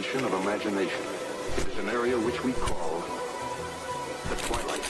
dimension of imagination. It is an area which we call the twilight.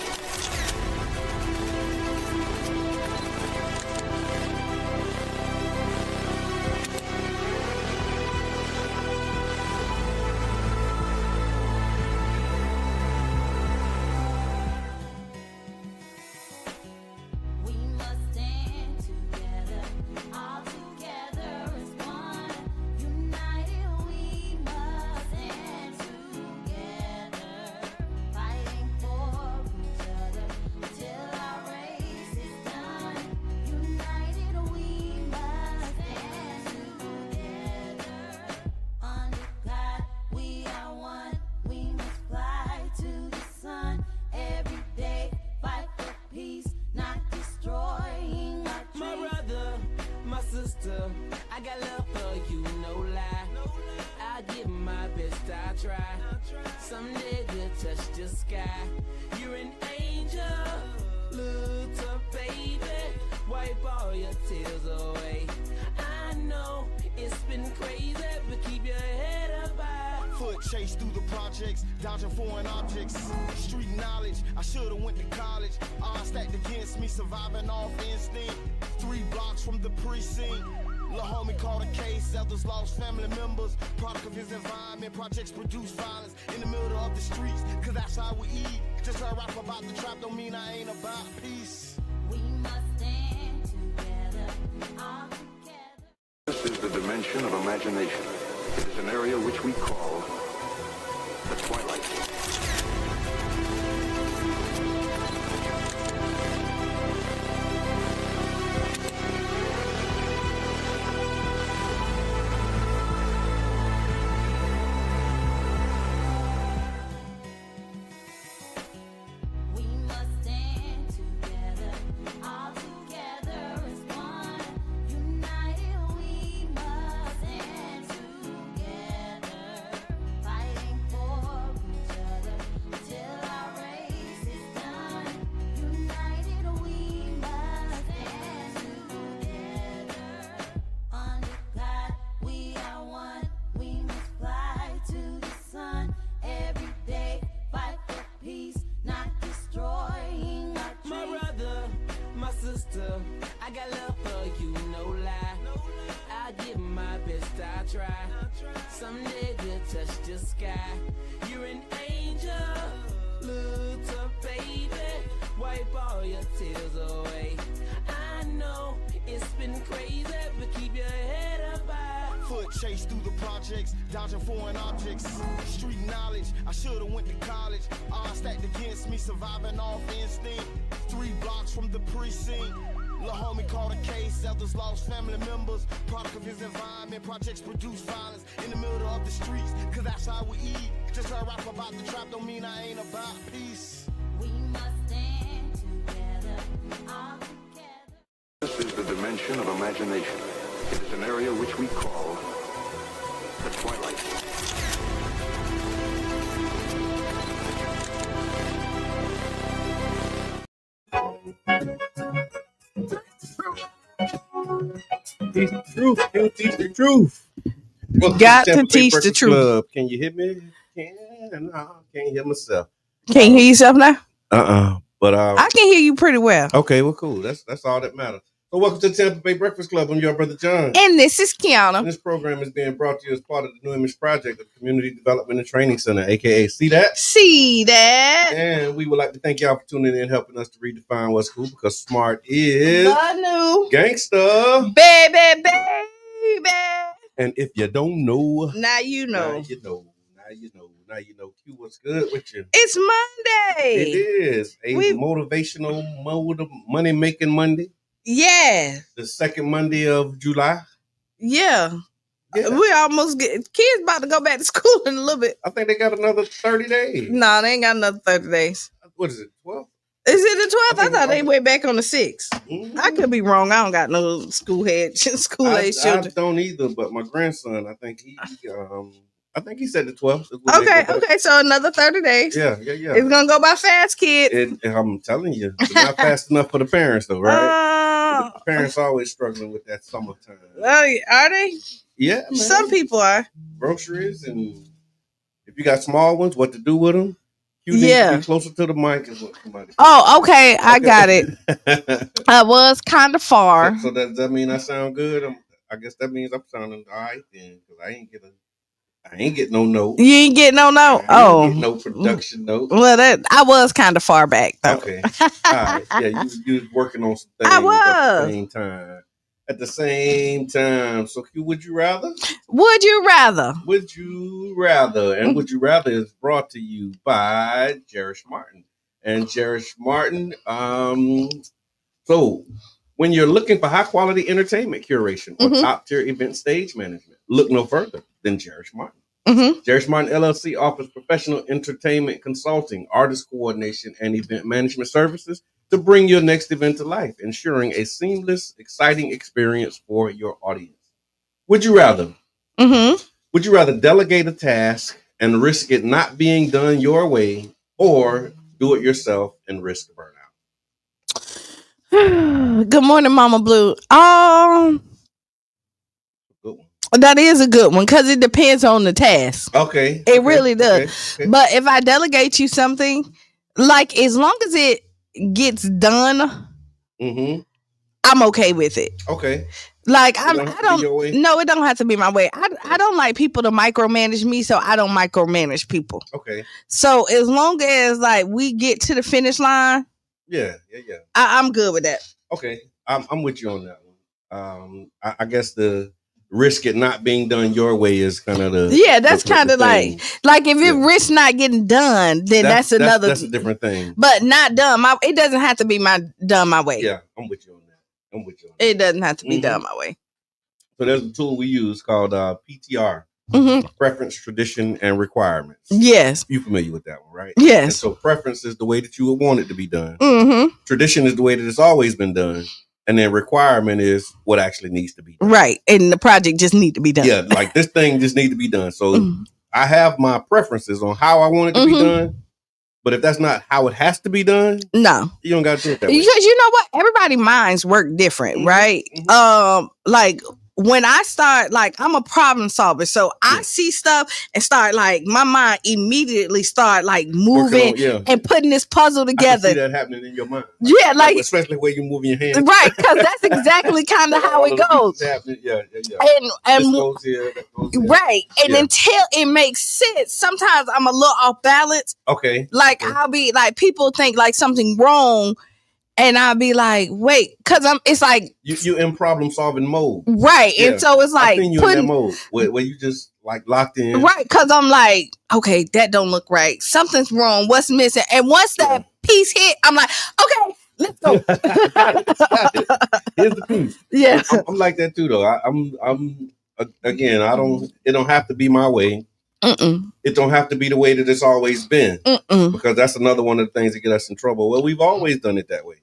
I got love for you, no lie. I give my best, I try. Someday we'll touch the sky. You're an angel, little baby. Wipe all your tears away. I know it's been crazy, but keep your head up high. Foot chase through the projects, dodging foreign objects. Street knowledge, I should've went to college. Odds stacked against me, surviving off instinct. 3 blocks from the precinct. Lil' homie caught a case, others lost family members. Product of his environment, projects produce violence in the middle of the streets, cause that's how we eat. Just heard rap about the trap, don't mean I ain't about peace. We must stand together, all together. This is the dimension of imagination. It is an area which we call the twilight. We must stand together, all together as one. United we must stand together, fighting for each other till our race is done. United we must stand together. Under God we are one. We must fly to the sun every day. Fight for peace, not destroying our My dreams. brother, my sister, I got love for you, no lie. I give my best, I try. Someday we'll touch the sky. You're an angel, little baby. Wipe all your tears away. I know it's been crazy, but keep your head up high. Foot chase through the projects, dodging foreign objects. Street knowledge, I should've went to college. Odds stacked against me, surviving off instinct. 3 blocks from the precinct. Lil' homie caught a case, others lost family members. Product of his environment, projects produce violence in the middle of the streets, cause that's how we eat. Just heard rap about the trap, don't mean I ain't about peace. We must stand together, all together. This is the dimension of imagination. It is an area which we call the twilight. Teach the truth. He'll teach the truth. Welcome Got to Tampa Bay teach the Breakfast truth. Club. Can you hear me? No, I can't hear myself. Can't hear yourself now? But I can hear you pretty well. okay, well, cool. That's all that matters. So welcome to the Tampa Bay Breakfast Club. I'm your brother John. And this is Qiana. And this program is being brought to you as part of the New Image Project of the Community Development and Training Center, aka See That. See that? And we would like to thank y'all for tuning in and helping us to redefine what's cool, because smart is The new gangsta. baby, baby. And if you don't know, Now you know. now you know. Now you know. Now you know. Q, what's good with you? It's Monday. It is a motivational money making Monday. Yeah. The second Monday of July. Yeah. Yeah. We almost get kids about to go back to school in a little bit. I think they got another 30 days. No, they ain't got another 30 days. What is it? 12? Is it the 12th? I think thought they it's- went back on the 6th. Mhm. I could be wrong. I don't got no school age I children. don't either, but my grandson, I think he said the 12th. is when they Okay, go back. okay. So another 30 days. Yeah. It's gonna go by fast, kid. I'm telling you, it's not fast enough for the parents, though, right? The parents are always struggling with that summertime. Are they? Yeah, man. Some people are. Groceries and If you got small ones, what to do with them? You need to be closer to the mic. Is what somebody said. Oh, okay. I got it. I was kind of far. So does that mean I sound good? I guess that means I'm sounding all right then, because I ain't get no note. You ain't get no note. I ain't get no production note. Well, I was kind of far back though. Okay. All right. Yeah, you was working on some things I was. at the same time. At the same time. So would you rather? Would you rather? Would you rather? And Would You Rather is brought to you by Jerish Martin. And Jerish Martin, so when you're looking for high quality entertainment curation or top tier event stage management, look no further than Jerish Martin. Jerish Martin LLC offers professional entertainment consulting, artist coordination, and event management services to bring your next event to life, ensuring a seamless, exciting experience for your audience. Would you rather? Would you rather delegate a task and risk it not being done your way, or do it yourself and risk burnout? Good morning, Mama Blue. Good one. That is a good one because it depends on the task. Okay. It really does. Okay. But if I delegate you something, like as long as it gets done, I'm okay with it. Okay. Like I don't. No, it don't have to be my way. I don't like people to micromanage me, so I don't micromanage people. Okay. So as long as like we get to the finish line, yeah. I'm good with that. Okay, I'm with you on that one. I guess the risk it not being done your way is kind of the that's kind of like if it risks not getting done, then that's another that's a different thing. But not done it doesn't have to be done my way. Yeah, I'm with you on that. It doesn't have to be done my way. So there's a tool we use called PTR, Preference, Tradition, and Requirements. Yes. You familiar with that one, right? Yes. And so preference is the way that you would want it to be done. Tradition is the way that it's always been done. And then requirement is what actually needs to be done. Right. And the project just need to be done. Yeah, like this thing just need to be done. So I have my preferences on how I want it to be done. But if that's not how it has to be done, no, you don't got to do it that way. Because you know what? Everybody's minds work different, right? Like when I start, like I'm a problem solver, so I see stuff and start like my mind immediately start like moving and putting this puzzle together. I can see that happening in your mind. Yeah, like especially where you're moving your hands, right? Because that's exactly kind of how it goes. Yeah. And this goes here, that goes here. Right, and until it makes sense, sometimes I'm a little off balance. Okay, like I'll be like people think like something wrong. And I'll be like, wait, because it's like you in problem solving mode, right? Yeah. And so it's like you in that mode where you just like locked in, right? Because I'm like, okay, that don't look right. Something's wrong. What's missing? And once that piece hit, I'm like, okay, let's go. Here's the piece. Yeah, I'm like that too, though. I'm again. It don't have to be my way. It don't have to be the way that it's always been, because that's another one of the things that get us in trouble. Well, we've always done it that way.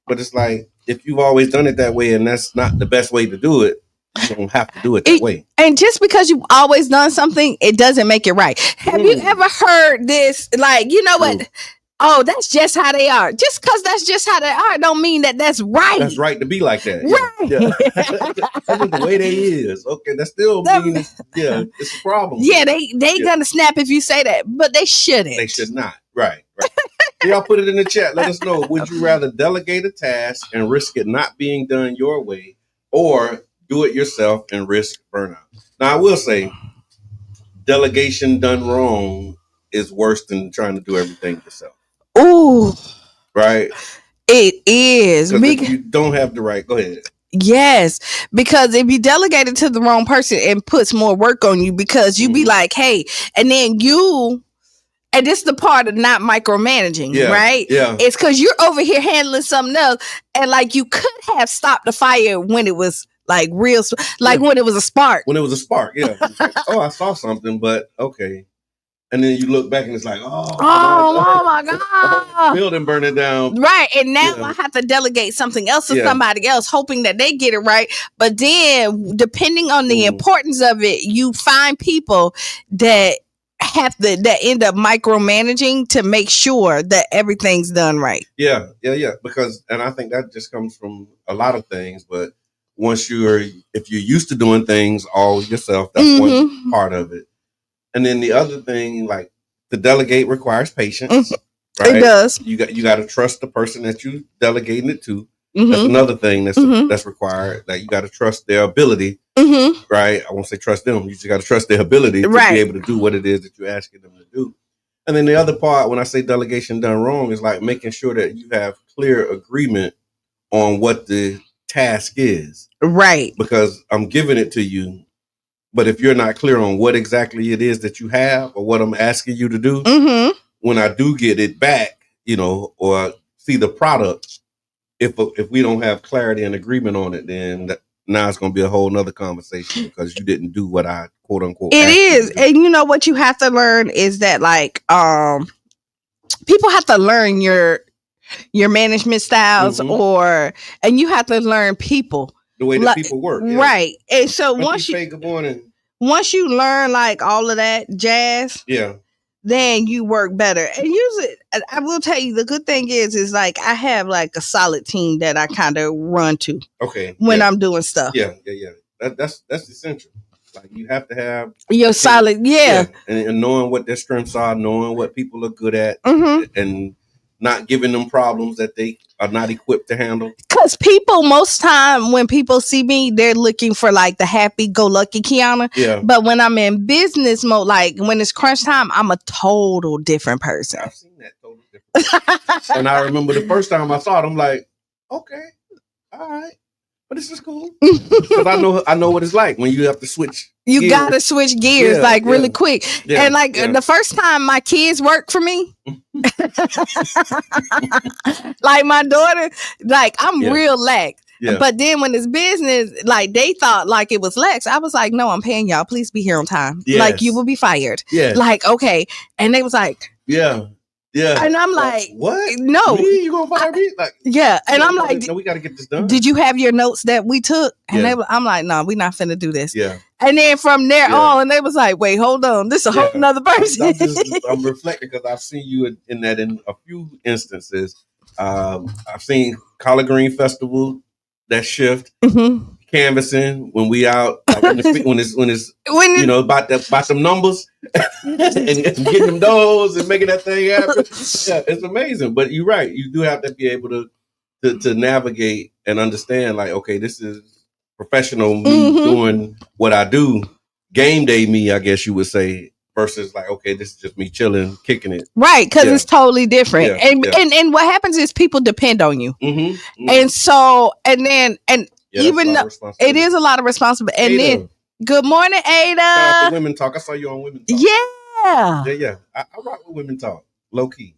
But it's like, if you've always done it that way and that's not the best way to do it, you don't have to do it that way. And just because you've always done something, it doesn't make it right. Have you ever heard this? Like, you know what? Oh, that's just how they are. Just because that's just how they are don't mean that that's right. That's right to be like that. Right. Yeah. That's just the way they is. Okay, that still means, it's a problem. Yeah, they gonna snap if you say that, but they shouldn't. They should not. Right. Y'all put it in the chat. Let us know. Would you rather delegate a task and risk it not being done your way, or do it yourself and risk burnout? Now, I will say, delegation done wrong is worse than trying to do everything yourself. Ooh. Right? It is. Because if you don't have the right, go ahead. Yes, because if you delegate it to the wrong person, it puts more work on you, because you be like, hey, and then and this is the part of not micromanaging, right? Yeah. It's because you're over here handling something else, and like you could have stopped the fire when it was like real, when it was a spark. When it was a spark, yeah. Oh, I saw something, but okay. And then you look back and it's like, oh my God. Building burning down. Right. And now I have to delegate something else to somebody else, hoping that they get it right. But then depending on the importance of it, you find people that end up micromanaging to make sure that everything's done right. Yeah. Because, and I think that just comes from a lot of things, but if you're used to doing things all yourself, that's one part of it. And then the other thing, like to delegate requires patience. Right? It does. You got to trust the person that you delegating it to. Mm-hmm. That's another thing that's Mhm. that's required. Like you got to trust their ability, Mm-hmm. right? I won't say trust them. You just got to trust their ability to Right. be able to do what it is that you're asking them to do. And then the other part, when I say delegation done wrong, is like making sure that you have clear agreement on what the task is. Right. Because I'm giving it to you, but if you're not clear on what exactly it is that you have or what I'm asking you to do, Mm-hmm. when I do get it back, or see the product, if we don't have clarity and agreement on it, then now it's going to be a whole nother conversation because you didn't do what I quote unquote. It asked you is. to do. And you know what you have to learn is that like people have to learn your management styles Mhm. and you have to learn people. The way that people work, yeah. Right. And so Auntie once Faye, good morning. you learn like all of that jazz, Yeah. then you work better. And usually I will tell you the good thing is like I have like a solid team that I kind of run to Okay. when I'm doing stuff. Yeah. That's essential. Like you have to have You're solid, yeah. And knowing what their strengths are, knowing what people are good at, Mm-hmm. and not giving them problems that they are not equipped to handle. Because people, most time when people see me, they're looking for like the happy-go-lucky Qiana. Yeah. But when I'm in business mode, like when it's crunch time, I'm a total different person. I've seen that totally different. And I remember the first time I saw it, I'm like, okay, all right, but this is cool because I know what it's like when you have to switch. You gears. gotta switch gears really quick. Yeah, And like the first time my kids work for me, like my daughter, like I'm real lax. Yeah. But then when it's business, like they thought like it was lax. I was like, no, I'm paying y'all. Please be here on time. Yes. Like you will be fired. Yeah. Like, okay. And they was like, yeah. And I'm like, what? No. Me? You gonna fire me? Like, yeah. And I'm like, no, we gotta get this done. did you have your notes that we took? And Yeah. I'm like, no, we're not finna do this. Yeah. And then from there on, they was like, wait, hold on. This is a whole nother person. I'm reflecting because I've seen you in that in a few instances. I've seen Collard Green Festival, that shift, Mhm. canvassing when we out, like when it's about them numbers and getting them those and making that thing happen. Yeah, it's amazing. But you're right. You do have to be able to navigate and understand, like, okay, this is professional me doing what I do, game day me, I guess you would say, versus like, okay, this is just me chilling, kicking it. Right, because it's totally different. Yeah, And what happens is people depend on you. Mm-hmm. And so, even though it is a lot of responsibility. And Ada. then, good morning, Shout out to Ada. Women Talk. I saw you on Women Talk. Yeah. Yeah. I rock with Women Talk. Low key.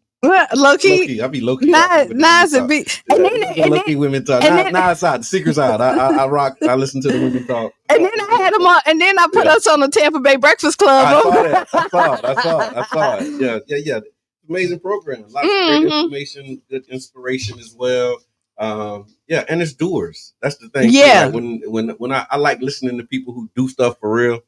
Low key. I be low key. Nice and big. Low key Women Talk. Now it's out. The secret's out. I rock. I listen to the Women Talk. And then I had them on, and then I put us on the Tampa Bay Breakfast Club. I saw it. Yeah. Amazing program. A lot of great information, good inspiration as well. And it's doers. That's the thing. Yeah. Like when I like listening to people who do stuff for real,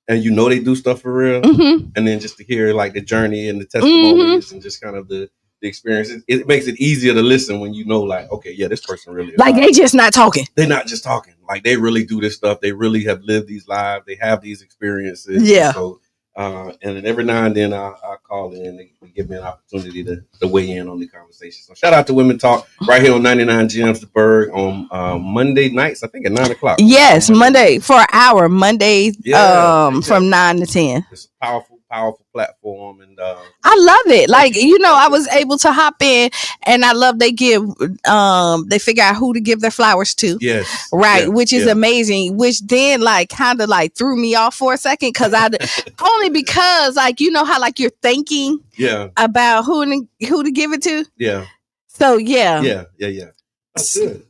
and they do stuff for real, and then just to hear like the journey and the testimonies and just kind of the experiences, it makes it easier to listen when you know, like, okay, yeah, this person really is like they just not talking. They're not just talking. Like they really do this stuff. They really have lived these lives. They have these experiences. Yeah. So, and then every now and then I call in and they give me an opportunity to weigh in on the conversation. So shout out to Women Talk right here on 99 Gems the Berg on Monday nights, I think at 9:00. Yes, Monday for an hour. Mondays from 9 to 10. It's a powerful platform, and I love it. Like, I was able to hop in, and I love they figure out who to give their flowers to. Yes. Right, which is amazing, which then like kind of like threw me off for a second because only because like how like you're thinking about who to give it to. Yeah. So yeah. That's good.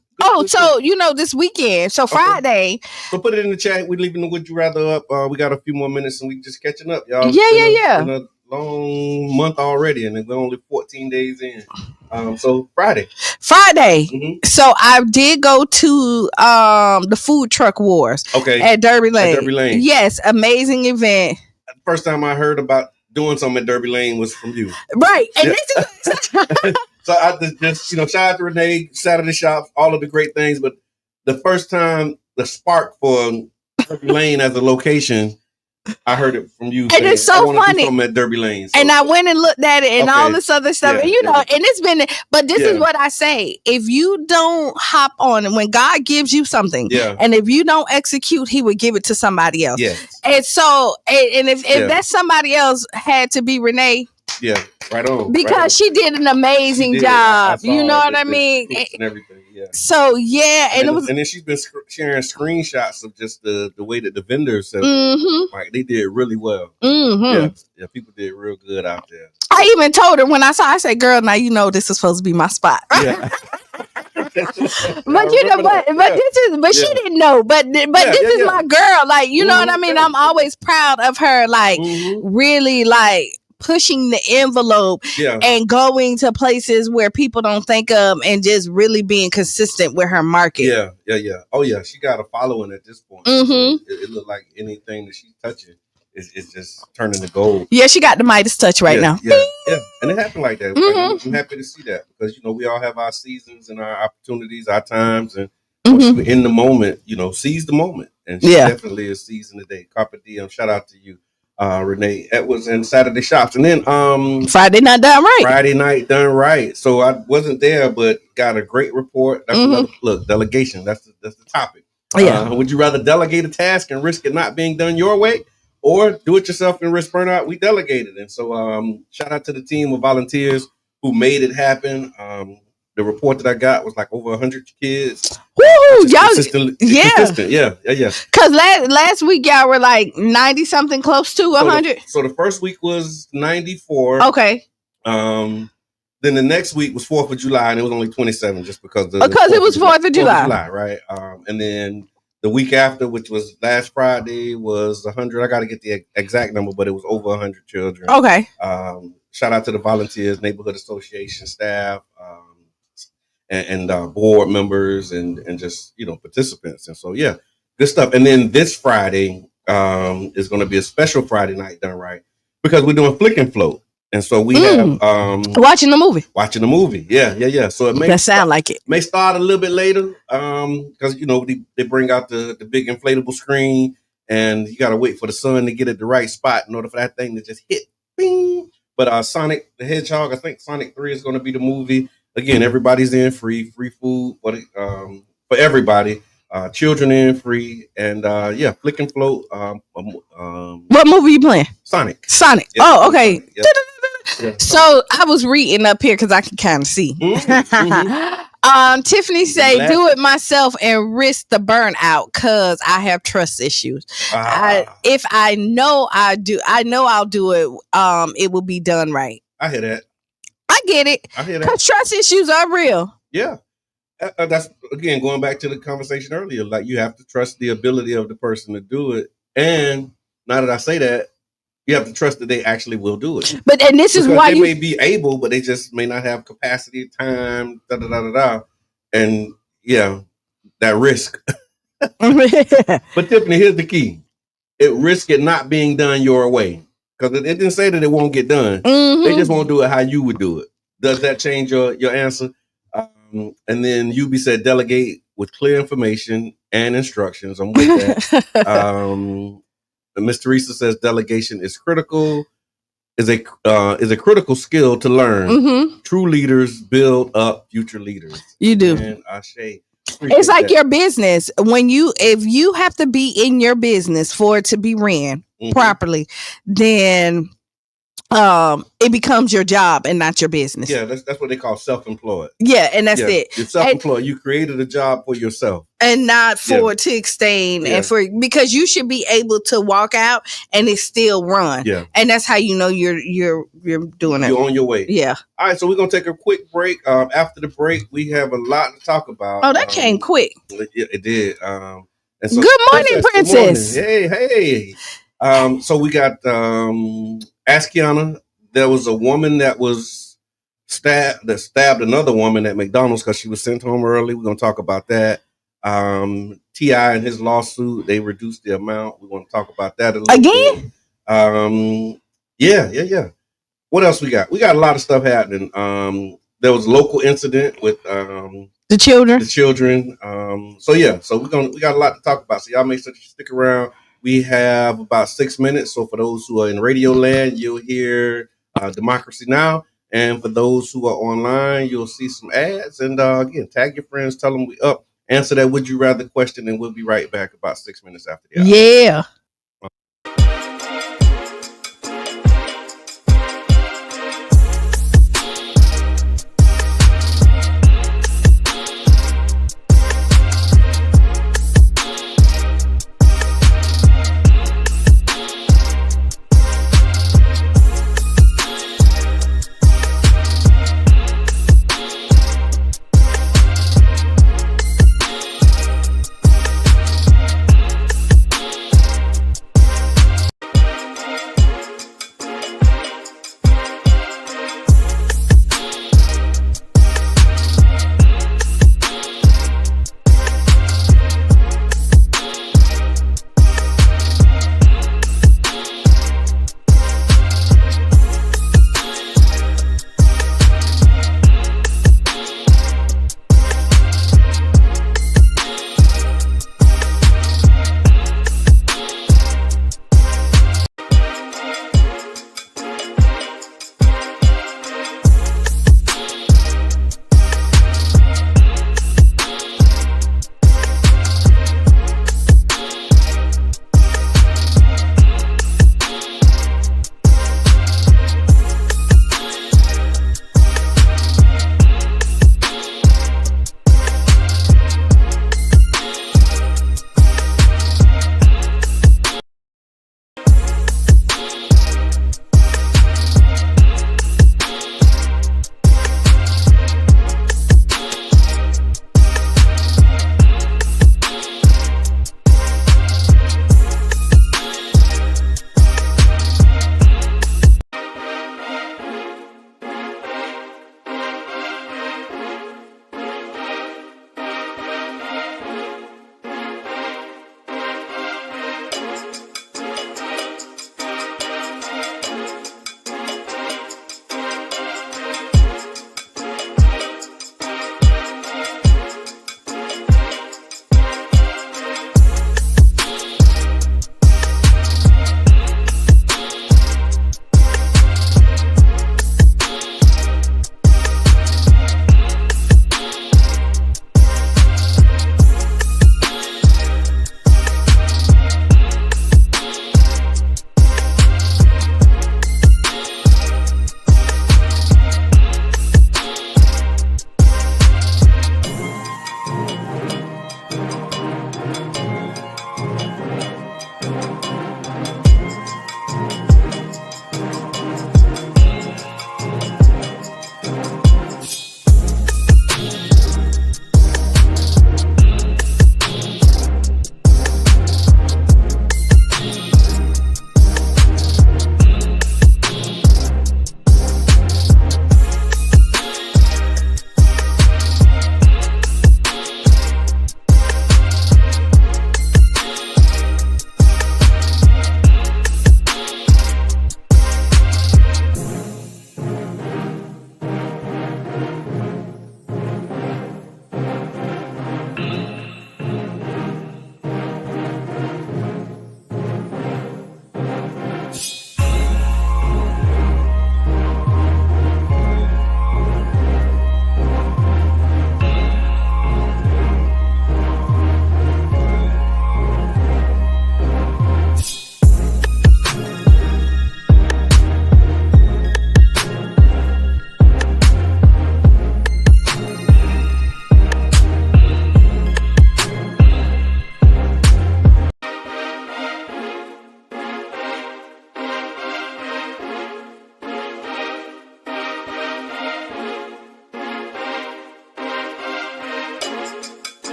So this weekend, so Friday. So put it in the chat. We're leaving the Would You Rather up. We got a few more minutes and we just catching up, y'all. Yeah. It's been a long month already, and we're only 14 days in. So Friday. Mm-hmm. So I did go to the food truck wars. Okay. At Derby Lane. Yes, amazing event. The first time I heard about doing something at Derby Lane was from you. Right. And this is so I just shout out to Renee, Saturday Shops, all of the great things. But the first time the spark for Derby Lane as a location I heard it from you. And saying, it's so I wanna do funny. something at Derby Lane. So, And I went and looked at it and all this other stuff. Yeah, And, you know, yeah. and it's been, but this Yeah. is what I say. If you don't hop on and when God gives you something, Yeah. and if you don't execute, he would give it to somebody else. Yes. And so, and if Yeah. that somebody else had to be Renee, Yeah, right on. because right on. she did an amazing She did. job. I You saw know it, what I the mean? clips and everything. Yeah. So yeah, and it was. And then she's been sharing screenshots of just the way that the vendors have, Mm-hmm. like, they did really well. Mm-hmm. Yeah, people did real good out there. I even told her when I saw, I said, "Girl, now you know this is supposed to be my spot." Yeah. But you know, but this is, but she didn't know. But this is my girl. Like, you know what I mean? I'm always proud of her. Like, really, like pushing the envelope and going to places where people don't think of, and just really being consistent with her market. Yeah. Oh yeah, she got a following at this point. Mm-hmm. So it looked like anything that she's touching is just turning to gold. Yeah, she got the Midas touch right now. Yeah, and it happened like that. Mm-hmm. I'm happy to see that, because, you know, we all have our seasons and our opportunities, our times, and once you're in the moment, you know, seize the moment. And she definitely is seizing the day. Carpe diem. Shout out to you, Renee. That was in Saturday Shops, and then Friday Night Done Right. Friday Night Done Right. So I wasn't there, but got a great report. That's another look. Delegation. That's the topic. Yeah. Would you rather delegate a task and risk it not being done your way, or do it yourself and risk burnout? We delegated. And so shout out to the team of volunteers who made it happen. The report that I got was like over 100 kids. Woo! Y'all, consistent. Yeah. Because last week y'all were like 90 something, close to 100. So the first week was 94. Okay. Then the next week was 4th of July, and it was only 27, just because it was 4th of July. Right? And then the week after, which was last Friday, was 100. I got to get the exact number, but it was over 100 children. Okay. Shout out to the volunteers, neighborhood association staff, and board members, and just, you know, participants. And so, yeah, good stuff. And then this Friday is going to be a special Friday Night Done Right, because we're doing Flick and Float. And so we have watching the movie. Yeah. So it may sound like it may start a little bit later, because, you know, they bring out the big inflatable screen, and you got to wait for the sun to get at the right spot in order for that thing to just hit. Bing. But Sonic the Hedgehog, I think Sonic 3 is going to be the movie. Again, everybody's in, free food for everybody. Children in, free, and Flick and Float. What movie you playing? Sonic. Yeah, oh, okay. Yeah. Yeah. So I was reading up here because I can kind of see. Tiffany say, do it myself and risk the burnout because I have trust issues. If I know I'll do it. It will be done right. I hear that. I get it. Because trust issues are real. Yeah. That's, again, going back to the conversation earlier. Like, you have to trust the ability of the person to do it. And now that I say that, you have to trust that they actually will do it. And this is why they may be able, but they just may not have capacity, time, and that risk. But Tiffany, here's the key: it risk it not being done your way, because it didn't say that it won't get done. They just won't do it how you would do it. Does that change your answer? And then Yubi said, delegate with clear information and instructions. I'm with that. Miss Teresa says delegation is critical, is a critical skill to learn. True leaders build up future leaders. You do. And Ashe. It's like your business. If you have to be in your business for it to be ran properly, then it becomes your job and not your business. Yeah, that's what they call self-employed. Yeah, and that's it. You're self-employed. You created a job for yourself. And not for it to extend and because you should be able to walk out and it still run. Yeah. And that's how you know you're doing it. You're on your way. Yeah. All right, so we're gonna take a quick break. After the break, we have a lot to talk about. Oh, that came quick. It did. And so, good morning, Princess. Good morning. Hey. So we got Ask Qiana. There was a woman that was stabbed another woman at McDonald's because she was sent home early. We're gonna talk about that. T.I. and his lawsuit, they reduced the amount. We want to talk about that a little bit. Yeah. What else we got? We got a lot of stuff happening. There was a local incident with the children. So we got a lot to talk about. So y'all make sure you stick around. We have about 6 minutes. So for those who are in radio land, you'll hear Democracy Now! And for those who are online, you'll see some ads. And again, tag your friends, tell them we up. Answer that would you rather question, and we'll be right back about 6 minutes after the hour. Yeah.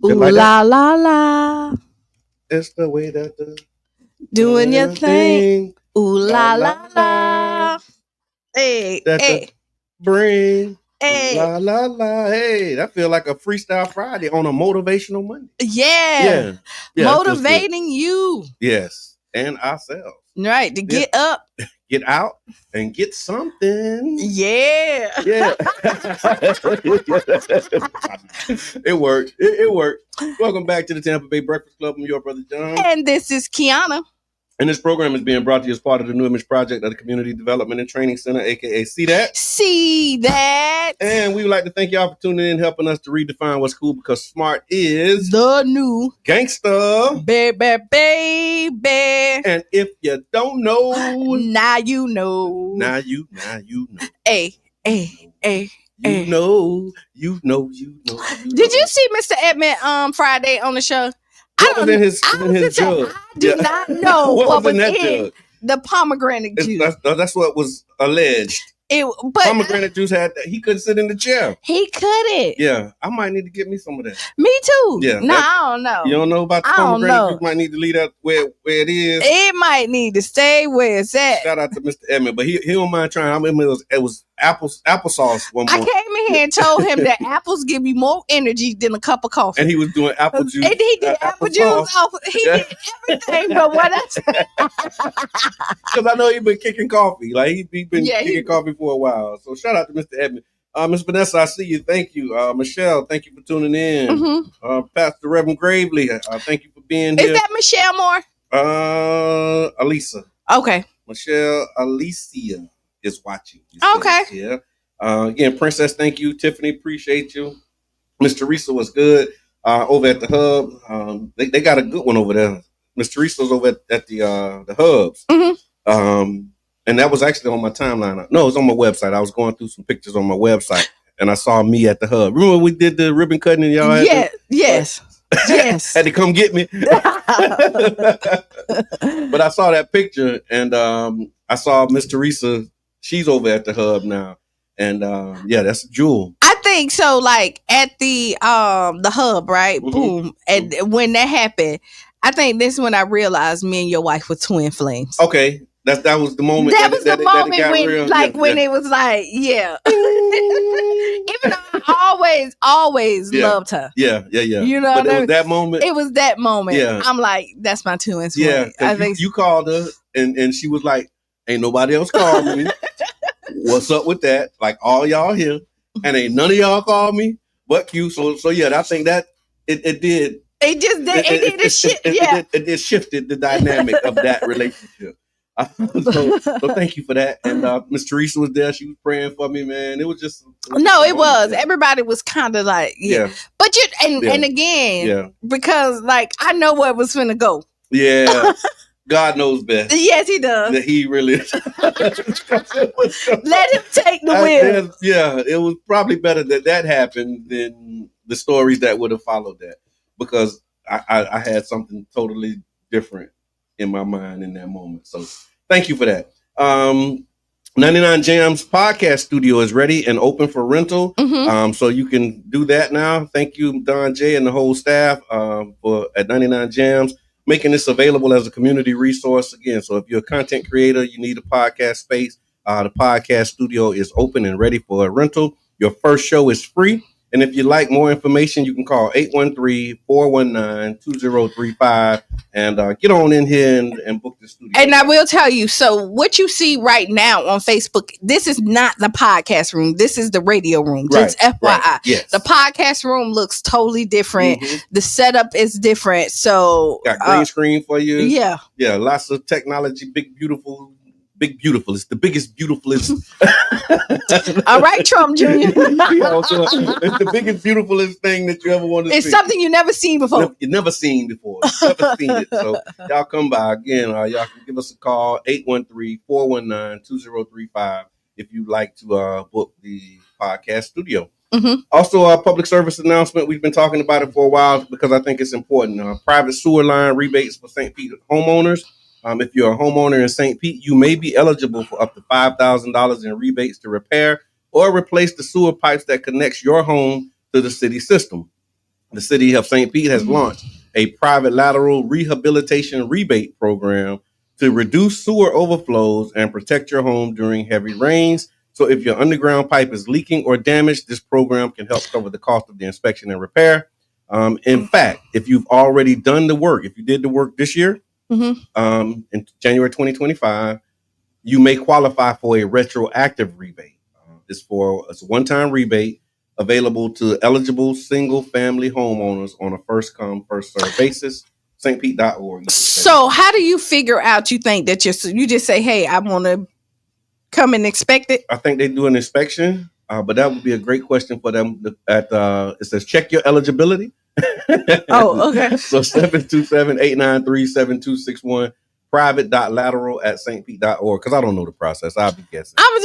Ooh like la la la. It's the way that the Doing your thing. Ooh la la la. Hey, That's hey, bring. hey. La la la. Hey, that feel like a freestyle Friday on a motivational Monday. Yeah. Yeah. That feels good. Motivating you. Yes. And ourselves. Right. To get up. Get out and get something. Yeah. Yeah. It worked. It worked. Welcome back to the Tampa Bay Breakfast Club. I'm your brother John. And this is Qiana. And this program is being brought to you as part of the New Image Project of the Community Development and Training Center, aka See That. See that. And we would like to thank y'all for tuning in, helping us to redefine what's cool, because smart is the new gangster. Baby. And if you don't know, now you know. Now you know. Hey. You know. Did you see Mr. Edmond Friday on the show? What was in his jug? I do not know what was in that jug. The pomegranate juice. That's what was alleged. But pomegranate juice he couldn't sit in the chair. He couldn't. Yeah, I might need to get me some of that. Me too. Yeah. No, I don't know. You don't know about the pomegranate juice? Might need to leave that where it is. It might need to stay where it's at. Shout out to Mr. Edmond, but he don't mind trying. I mean, it was applesauce one morning. I came in here and told him that apples give you more energy than a cup of coffee. And he was doing apple juice. And he did apple juice. He did everything but what I said. Because I know he's been kicking coffee. Like he been kicking coffee for a while. So shout out to Mr. Edmond. Miss Vanessa, I see you. Thank you. Michelle, thank you for tuning in. Mm-hmm. Pastor Reverend Gravely, thank you for being here. Is that Michelle Moore? Alisa. Okay. Michelle Alicia is watching. Okay. Yeah. Again, Princess, thank you. Tiffany, appreciate you. Miss Teresa was good over at the hub. They got a good one over there. Miss Teresa's over at the hubs. Mm-hmm. And that was actually on my timeline. No, it was on my website. I was going through some pictures on my website, and I saw me at the hub. Remember we did the ribbon cutting and y'all had yes. had to come get me. But I saw that picture, and I saw Miss Teresa. She's over at the hub now. And that's a jewel. I think so. Like at the hub, right? Mm-hmm. Boom. And when that happened, I think this is when I realized me and your wife were twin flames. Okay, that was the moment. That was the moment when, real. When it was like, yeah. Even though I always loved her. Yeah. You know, but it was that moment. It was that moment. Yeah. I'm like, that's my twin flame. Yeah, I think you called her, and she was like, "Ain't nobody else called me." What's up with that? Like all y'all here, and ain't none of y'all called me but Q. So yeah, I think that it did. It just did. It did shit. Yeah, it shifted the dynamic of that relationship. So thank you for that. And Miss Teresa was there. She was praying for me, man. It was just it was. Everybody was kind of like, yeah. But and again, because like I know where it was finna go. Yeah. God knows best. Yes, he does. That he really let him take the wheel. Yeah, it was probably better that happened than the stories that would have followed that, because I had something totally different in my mind in that moment. So thank you for that. 99 Jams podcast studio is ready and open for rental. Mm-hmm. So you can do that now. Thank you, Don J and the whole staff at 99 Jams, making this available as a community resource again. So if you're a content creator, you need a podcast space, the podcast studio is open and ready for a rental. Your first show is free. And if you'd like more information, you can call 813-419-2035 and get on in here and book the studio. And I will tell you, so what you see right now on Facebook, this is not the podcast room. This is the radio room. Just FYI. Right. Yes. The podcast room looks totally different. Mm-hmm. The setup is different. So got green screen for you. Yeah. Yeah. Lots of technology. Big, beautiful. It's the biggest, beautifulest. All right, Trump Jr. It's the biggest, beautifulest thing that you ever want to see. It's something you never seen before. You've never seen before. Never seen it. So y'all come by again. Y'all can give us a call, 813-419-2035 if you'd like to book the podcast studio. Mm-hmm. Also, a public service announcement. We've been talking about it for a while because I think it's important. Private sewer line rebates for St. Pete homeowners. If you're a homeowner in St. Pete, you may be eligible for up to $5,000 in rebates to repair or replace the sewer pipes that connects your home to the city system. The city of St. Pete has launched a private lateral rehabilitation rebate program to reduce sewer overflows and protect your home during heavy rains. So if your underground pipe is leaking or damaged, this program can help cover the cost of the inspection and repair. In fact, if you've already done the work, if you did the work this year, in January 2025, you may qualify for a retroactive rebate. It's a one-time rebate available to eligible single-family homeowners on a first-come, first-served basis. stpete.org. So how do you figure out, you think that you just say, hey, I want to come and inspect it? I think they do an inspection, but that would be a great question for them. It says check your eligibility. Oh, okay. So 727-893-7261, private.lateral@stpete.org. Because I don't know the process. I'll be guessing. I'm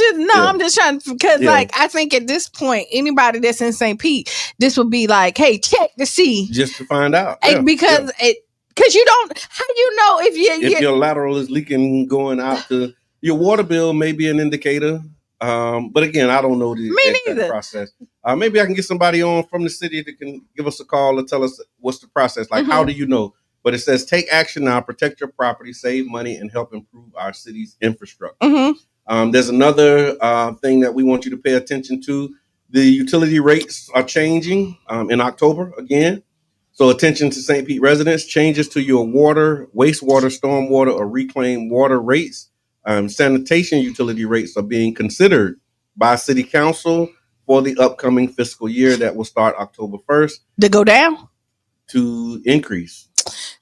just trying, because I think at this point, anybody that's in St. Pete, this would be like, hey, check to see. Just to find out. Because you don't, how do you know if your lateral is leaking going out to your water bill may be an indicator. But again, I don't know the exact process. Maybe I can get somebody on from the city that can give us a call and tell us what's the process. Like, how do you know? But it says, take action now, protect your property, save money, and help improve our city's infrastructure. There's another thing that we want you to pay attention to. The utility rates are changing in October again. So attention to St. Pete residents, changes to your water, wastewater, stormwater, or reclaimed water rates. Sanitation utility rates are being considered by City Council for the upcoming fiscal year that will start October 1st. To go down? To increase.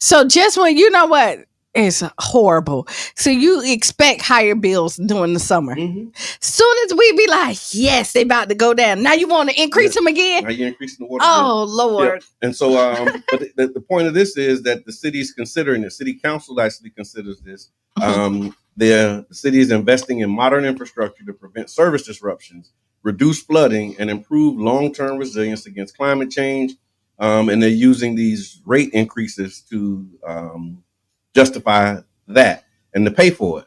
So just when, you know what? It's horrible. So you expect higher bills during the summer. Soon as we be like, yes, they about to go down. Now you want to increase them again? Now you're increasing the water bill. Yeah. Lord. And so, but the point of this is that the city is considering it. City Council actually considers this. The city is investing in modern infrastructure to prevent service disruptions, reduce flooding, and improve long-term resilience against climate change. And they're using these rate increases to justify that and to pay for it.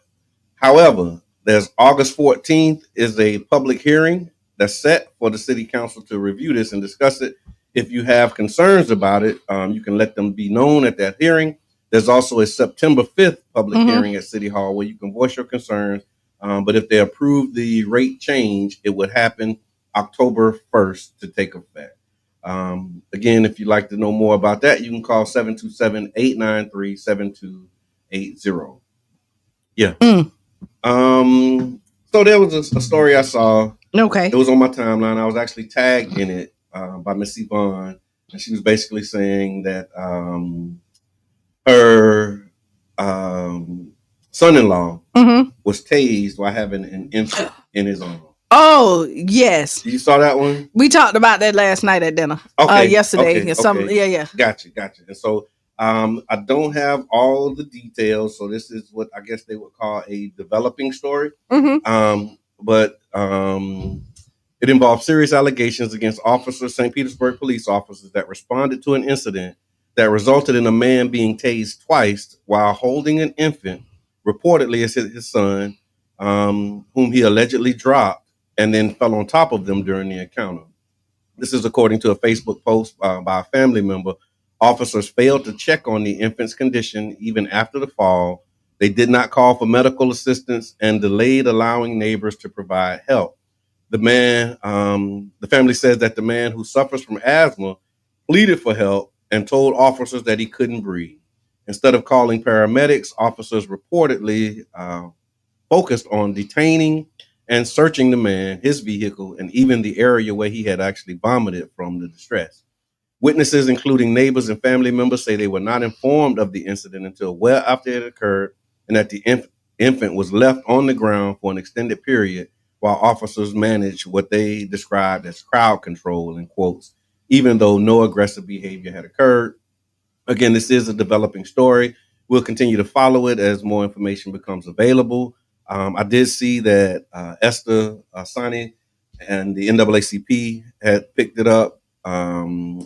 However, there's August 14th is a public hearing that's set for the City Council to review this and discuss it. If you have concerns about it, you can let them be known at that hearing. There's also a September 5th public hearing at City Hall where you can voice your concerns. But if they approve the rate change, it would happen October 1st to take effect. Again, if you'd like to know more about that, you can call 727-893-7280. Yeah. So there was a story I saw. Okay. It was on my timeline. I was actually tagged in it by Miss Yvonne. And she was basically saying that her son-in-law was tased while having an infant in his arm. Oh, yes. You saw that one? We talked about that last night at dinner. Yesterday. Okay. Gotcha. And so I don't have all the details. So this is what I guess they would call a developing story. But it involves serious allegations against officers, St. Petersburg police officers that responded to an incident that resulted in a man being tased twice while holding an infant, reportedly as his son, whom he allegedly dropped and then fell on top of them during the encounter. This is according to a Facebook post by a family member. Officers failed to check on the infant's condition even after the fall. They did not call for medical assistance and delayed allowing neighbors to provide help. The family says that the man, who suffers from asthma, pleaded for help and told officers that he couldn't breathe. Instead of calling paramedics, officers reportedly focused on detaining and searching the man, his vehicle, and even the area where he had actually vomited from the distress. Witnesses, including neighbors and family members, say they were not informed of the incident until well after it occurred, and that the infant was left on the ground for an extended period while officers managed what they described as crowd control, in quotes, even though no aggressive behavior had occurred. Again, this is a developing story. We'll continue to follow it as more information becomes available. I did see that Esther Sani and the NAACP had picked it up.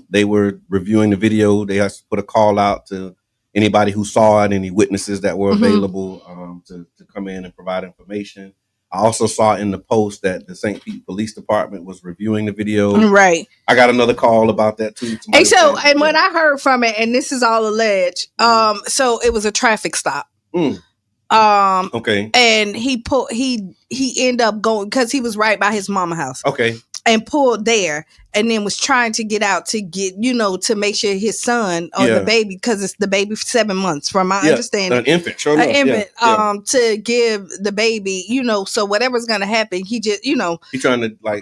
They were reviewing the video. They had to put a call out to anybody who saw it, any witnesses that were available to come in and provide information. I also saw in the post that the St. Pete Police Department was reviewing the video. Right. I got another call about that too. And so, and what I heard from it, and this is all alleged, so it was a traffic stop. Okay. And he ended up going because he was right by his mama house. Okay. And pulled there, and then was trying to get out to get, to make sure his son or the baby, because it's the baby for 7 months, from my understanding, an infant, to give the baby, so whatever's gonna happen, he just, he's trying to like,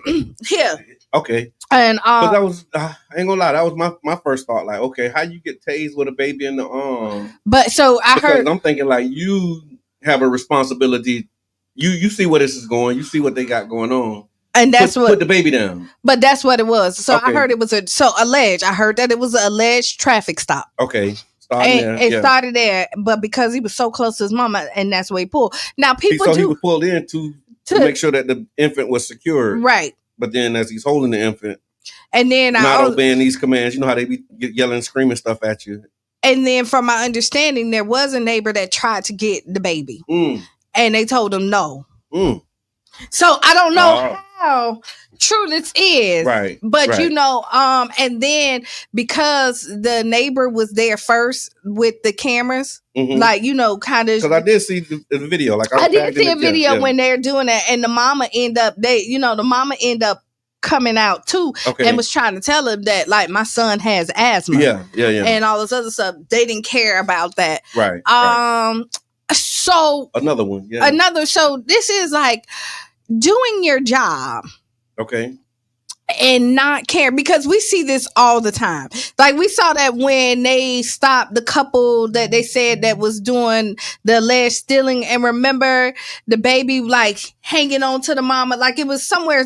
okay. And but that was, I ain't gonna lie, that was my first thought. Like, okay, how you get tased with a baby in the arm? But so I heard, I'm thinking like you have a responsibility. You see where this is going. You see what they got going on. And that's put the baby down. But that's what it was. So I heard it was alleged. I heard that it was an alleged traffic stop. Okay. It started there, but because he was so close to his mama, and that's where he pulled. Now he was pulled in to make sure that the infant was secured. Right. But then as he's holding the infant, and then not obeying these commands, you know how they be yelling, screaming stuff at you. And then from my understanding, there was a neighbor that tried to get the baby. And they told him no. So I don't know how true this is. Right. But and then because the neighbor was there first with the cameras, like, kind of. Because I did see the video. Like I did see a video when they're doing that, and the mama end up coming out too, and was trying to tell him that, like, my son has asthma. Yeah. And all this other stuff. They didn't care about that. Right. So another one. Yeah. So this is like doing your job. Okay. And not care, because we see this all the time. Like, we saw that when they stopped the couple that they said that was doing the alleged stealing, and remember the baby like hanging on to the mama, like it was somewhere.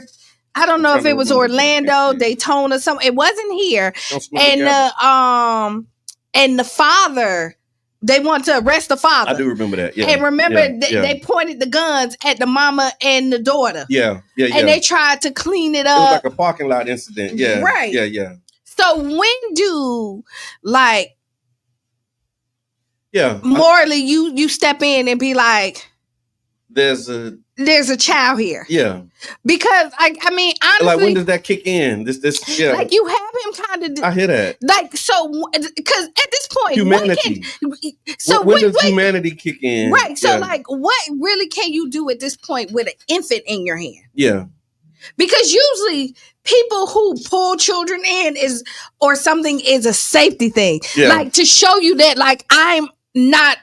I don't know if it was Orlando, Daytona, something. It wasn't here. And the father, they want to arrest the father. I do remember that. Yeah. And remember, they pointed the guns at the mama and the daughter. Yeah. And they tried to clean it up. It was like a parking lot incident. Yeah. Right. Yeah. So when do, like, morally you step in and be like, there's a child here. Yeah. Because I mean, honestly, like, when does that kick in? This like, you have him kind of. I hear that. Like, so, because at this point, humanity. When does humanity kick in? Right. So, like, what really can you do at this point with an infant in your hand? Yeah. Because usually people who pull children in is a safety thing. Yeah. Like, to show you that, like, I'm not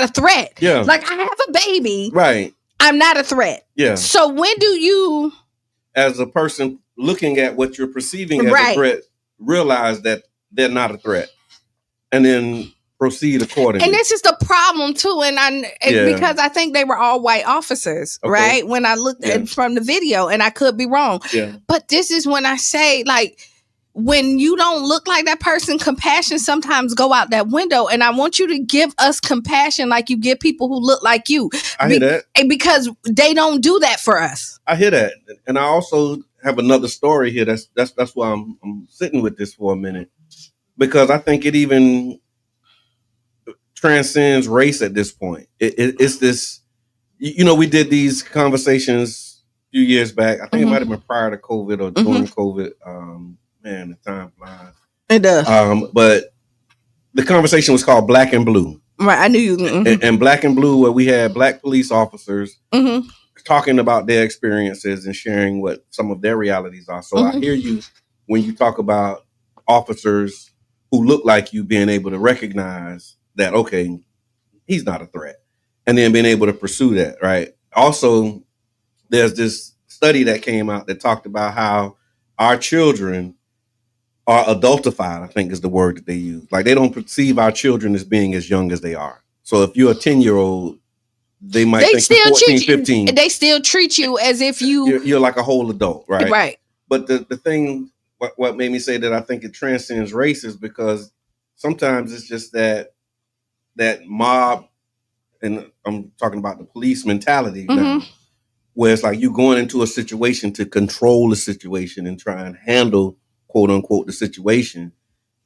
a threat. Yeah. Like, I have a baby. Right. I'm not a threat. Yeah. So when do you, as a person looking at what you're perceiving as a threat, realize that they're not a threat, and then proceed accordingly? And this is the problem too. And because I think they were all white officers, right? When I looked at from the video, and I could be wrong. Yeah. But this is when I say, like, when you don't look like that person, compassion sometimes go out that window. And I want you to give us compassion like you give people who look like you. I hear that. Because they don't do that for us. I hear that. And I also have another story here. That's why I'm sitting with this for a minute. Because I think it even transcends race at this point. It's this, we did these conversations a few years back. I think it might have been prior to COVID or during COVID. Man, the time flies. It does. But the conversation was called Black and Blue. Right, I knew you. And Black and Blue, where we had Black police officers talking about their experiences and sharing what some of their realities are. So I hear you when you talk about officers who look like you being able to recognize that, okay, he's not a threat, and then being able to pursue that, right? Also, there's this study that came out that talked about how our children are adultified, I think is the word that they use. Like, they don't perceive our children as being as young as they are. So if you're a 10-year-old, they might think you're 14, 15. They still treat you as if you're like a whole adult, right? Right. But the thing, what made me say that I think it transcends race is because sometimes it's just that mob, and I'm talking about the police mentality now, where it's like you going into a situation to control the situation and try and handle, quote unquote, the situation.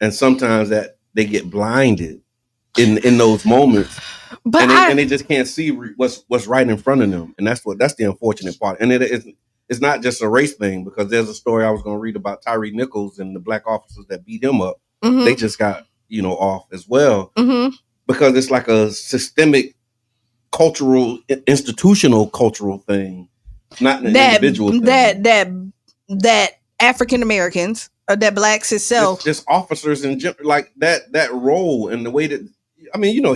And sometimes that they get blinded in those moments, But and they just can't see what's right in front of them, and that's the unfortunate part. And it's not just a race thing, because there's a story I was going to read about Tyree Nichols and the black officers that beat him up. mm-hmm. They just got off as well, Mm-hmm. because it's like a systemic institutional cultural thing, not an individual thing. That African Americans or that blacks itself, just officers in general, like that role and the way that,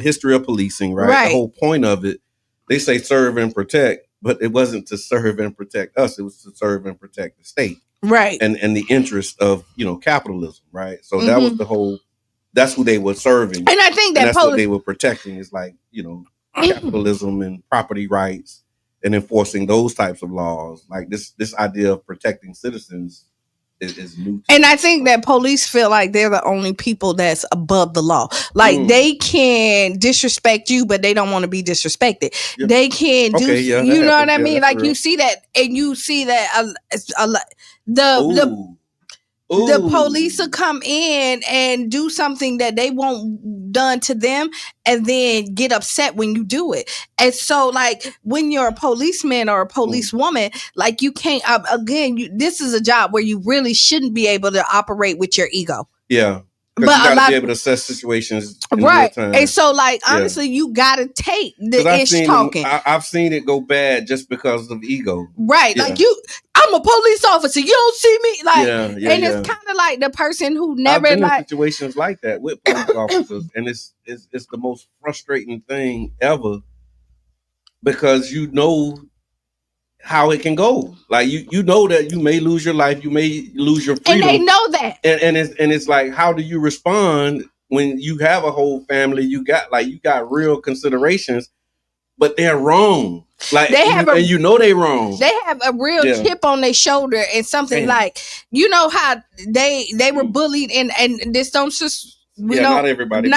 history of policing, right? The whole point of it, they say serve and protect, but it wasn't to serve and protect us. It was to serve and protect the state, right? And the interest of capitalism, right? So that was the whole. That's who they were serving, and I think that's what they were protecting. Is like capitalism and property rights and enforcing those types of laws. Like this idea of protecting citizens is new. And I think that police feel like they're the only people that's above the law. Like they can disrespect you, but they don't want to be disrespected. Yep. They can do, you know what I mean? Like you see that, and you see that the police will come in and do something that they want done to them, and then get upset when you do it. And so, like, when you're a policeman or a policewoman, like, you can't, this is a job where you really shouldn't be able to operate with your ego. Yeah. But you gotta be able to assess situations in real time. And so, like, honestly, you gotta take the ish talking. I've seen it go bad just because of ego. Right. Yeah. Like, I'm a police officer. You don't see me. Like, and it's kind of like the person who never, I've been in situations like that with police officers, and it's the most frustrating thing ever, because how it can go. Like you know that you may lose your life, you may lose your freedom, and they know that. And it's like, how do you respond when you have a whole family? You got real considerations, but they're wrong. Like they have, and they're wrong. They have a real chip on their shoulder, and something like, how they were bullied, and this don't just. Not everybody.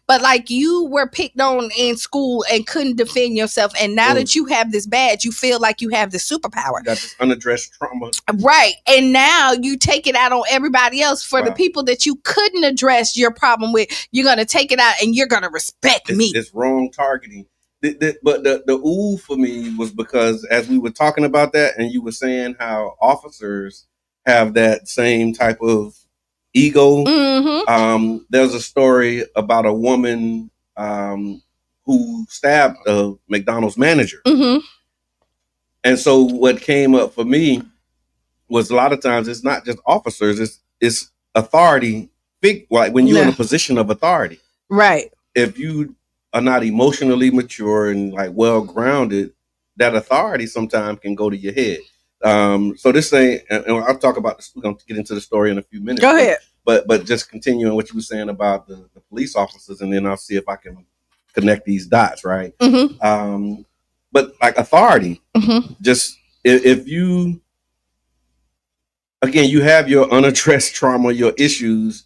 But like, you were picked on in school and couldn't defend yourself, and now that you have this badge, you feel like you have this superpower. You got this unaddressed trauma, right? And now you take it out on everybody else. For the people that you couldn't address your problem with, you're gonna take it out, and you're gonna respect me. It's wrong targeting. But the ooh for me was because, as we were talking about that, and you were saying how officers have that same type of ego. Mm-hmm. There's a story about a woman who stabbed a McDonald's manager. Mm-hmm. And so what came up for me was, a lot of times it's not just officers, it's authority. Like when you're in a position of authority. Right. If you are not emotionally mature and like well-grounded, that authority sometimes can go to your head. So this thing, and I'll talk about this, we're going to get into the story in a few minutes. Go ahead. But just continuing what you were saying about the police officers, and then I'll see if I can connect these dots, right? Mm-hmm. But like authority, just if you, again, you have your unaddressed trauma, your issues,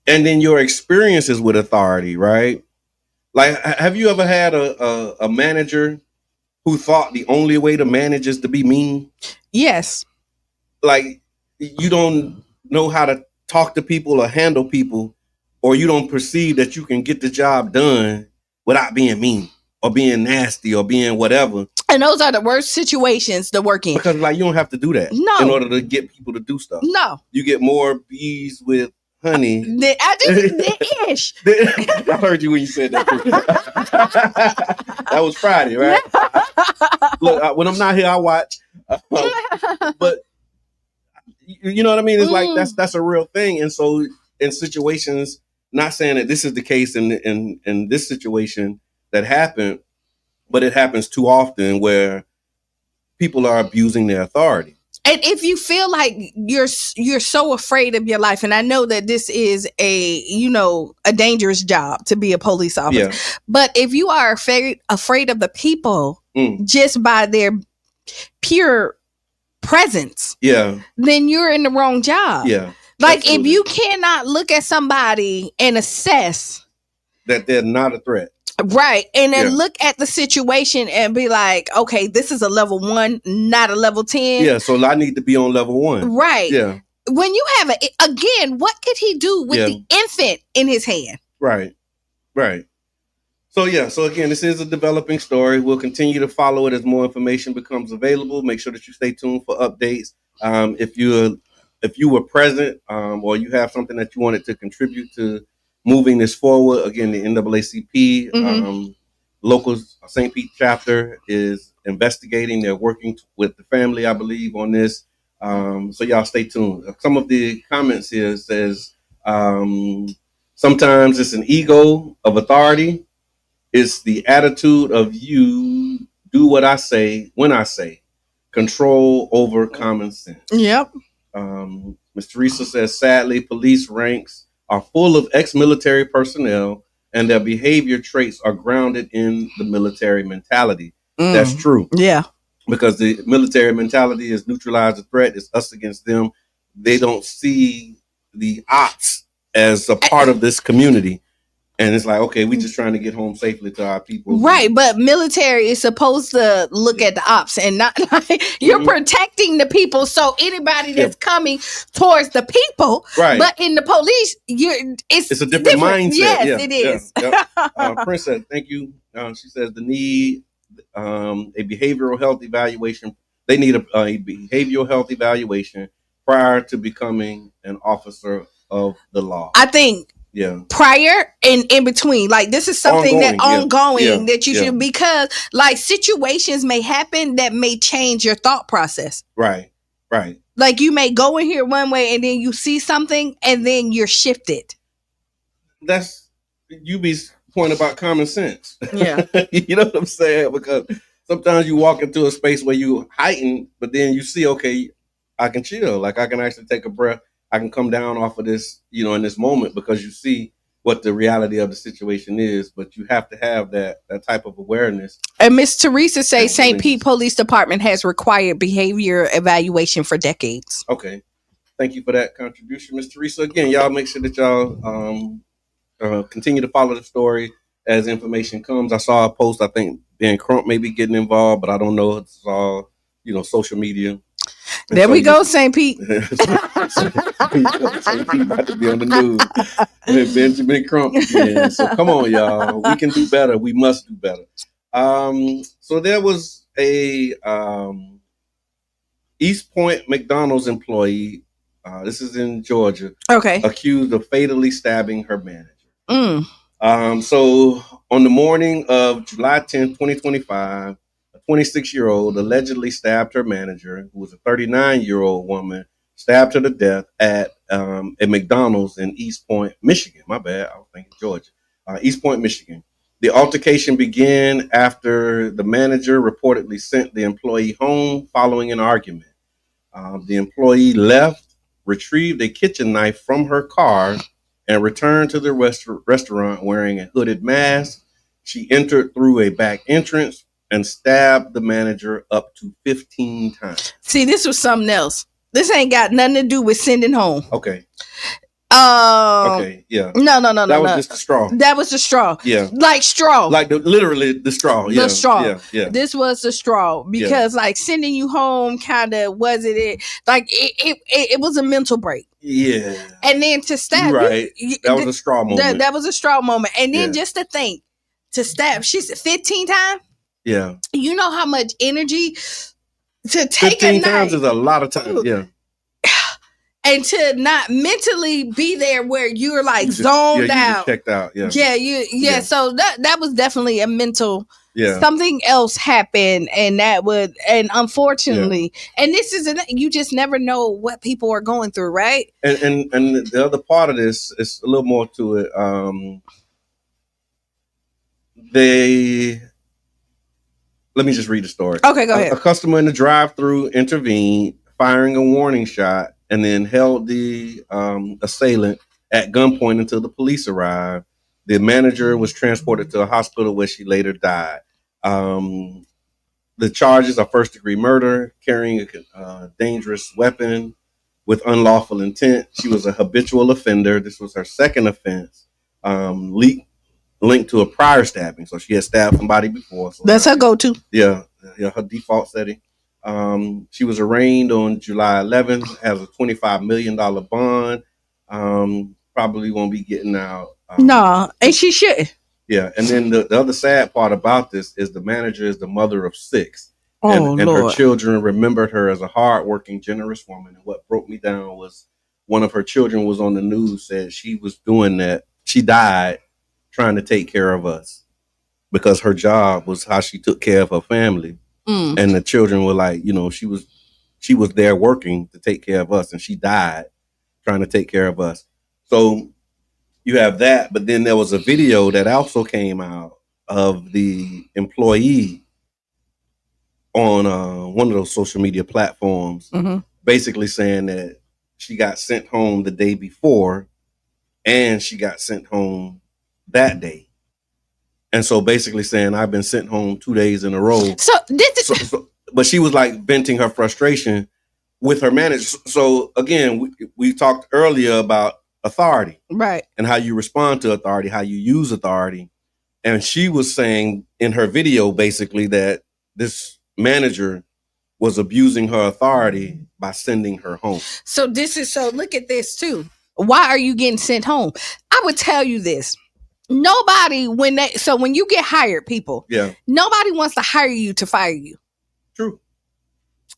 and then your experiences with authority, right? Like, have you ever had a manager who thought the only way to manage is to be mean? Yes. Like, you don't know how to talk to people or handle people, or you don't perceive that you can get the job done without being mean or being nasty or being whatever. And those are the worst situations to work in. Because like, you don't have to do that in order to get people to do stuff. No. You get more bees with honey. I just ish. I heard you when you said that. That was Friday, right? Look, when I'm not here, I watch. But you know what I mean? It's like that's a real thing. And so in situations, not saying that this is the case in this situation that happened, but it happens too often where people are abusing their authority. And if you feel like you're so afraid of your life, and I know that this is a dangerous job to be a police officer, but if you are afraid of the people just by their pure presence, then you're in the wrong job. Yeah. Like, absolutely. If you cannot look at somebody and assess that they're not a threat. Right. And then look at the situation and be like, okay, this is a level 1, not a level 10. Yeah. So I need to be on level 1. Right. Yeah. When you have again, what could he do with the infant in his hand? Right. Right. So yeah, so again, this is a developing story. We'll continue to follow it as more information becomes available. Make sure that you stay tuned for updates. If you were present or you have something that you wanted to contribute to moving this forward, again, the NAACP local St. Pete chapter is investigating. They're working with the family, I believe, on this. So y'all stay tuned. Some of the comments here says sometimes it's an ego of authority. It's the attitude of you do what I say when I say. Control over common sense. Yep. Ms. Teresa says, sadly, police ranks are full of ex-military personnel and their behavior traits are grounded in the military mentality. That's true. Yeah. Because the military mentality is neutralize the threat. It's us against them. They don't see the ops as a part of this community. And it's like, okay, we just trying to get home safely to our people. Right, but military is supposed to look at the ops and not like you're protecting the people. So anybody that's coming towards the people, right. But in the police, it's a different mindset. Yes, it is. Princess, thank you. She says the need a behavioral health evaluation. They need a behavioral health evaluation prior to becoming an officer of the law. I think. Yeah. Prior and in between, like this is something ongoing that you should, because like situations may happen that may change your thought process. Right. Like you may go in here one way and then you see something and then you're shifted. That's UB's point about common sense. Yeah. You know what I'm saying? Because sometimes you walk into a space where you heighten, but then you see, okay, I can chill. Like I can actually take a breath. I can come down off of this, in this moment, because you see what the reality of the situation is, but you have to have that type of awareness. And Miss Teresa says St. Pete Police Department has required behavior evaluation for decades. Okay. Thank you for that contribution, Miss Teresa. Again, y'all make sure that y'all continue to follow the story as information comes. I saw a post, I think Ben Crump may be getting involved, but I don't know. It's all, social media. And there we go, St. Pete. St. Pete about to be on the news. Benjamin Crump again. So come on, y'all. We can do better. We must do better. So there was a East Point McDonald's employee. This is in Georgia. Okay. Accused of fatally stabbing her manager. So on the morning of July 10th, 2025, 26-year-old allegedly stabbed her manager, who was a 39-year-old woman, stabbed her to death at a McDonald's in East Point, Michigan. My bad. I was thinking Georgia. East Point, Michigan. The altercation began after the manager reportedly sent the employee home following an argument. The employee left, retrieved a kitchen knife from her car, and returned to the restaurant wearing a hooded mask. She entered through a back entrance and stabbed the manager up to 15 times. See, this was something else. This ain't got nothing to do with sending home. Okay. Okay, yeah. No. That was just the straw. That was the straw. Yeah. Like straw. Like literally the straw. The straw. Yeah. This was the straw because like sending you home kind of wasn't it. Like it was a mental break. Yeah. And then to stab that was a straw moment. That was a straw moment. And then just to think, to stab, she said 15 times? Yeah. You know how much energy to take 15 a knife. times is a lot of time. Yeah. And to not mentally be there where you're like zoned out. You checked out. Yeah. Yeah. So that was definitely a mental. Yeah. Something else happened, and unfortunately, and this is you just never know what people are going through, right? And the other part of this is a little more to it. Let me just read the story. Okay, go ahead. A customer in the drive-thru intervened, firing a warning shot, and then held the assailant at gunpoint until the police arrived. The manager was transported to a hospital where she later died. The charges are first-degree murder, carrying a dangerous weapon with unlawful intent. She was a habitual offender. This was her second offense, linked to a prior stabbing. So she had stabbed somebody before. So that's her go-to. Yeah, her default setting. She was arraigned on July 11th, has a $25 million bond. Probably won't be getting out. No, and she shouldn't. Yeah, and then the other sad part about this is the manager is the mother of 6. Oh, And her Lord. children remembered her as a hardworking, generous woman. And what broke me down was one of her children was on the news, said she was doing that. She died trying to take care of us because her job was how she took care of her family. Mm. And the children were like, she was there working to take care of us, and she died trying to take care of us. So you have that, but then there was a video that also came out of the employee on one of those social media platforms, basically saying that she got sent home the day before and she got sent home that day. And so basically saying, I've been sent home 2 days in a row. So this is But she was like venting her frustration with her manager. So again, we talked earlier about authority, right, and how you respond to authority, how you use authority. And she was saying in her video basically that this manager was abusing her authority by sending her home. So look at this too. Why are you getting sent home? I would tell you this. Nobody, when you get hired, people, nobody wants to hire you to fire you. True.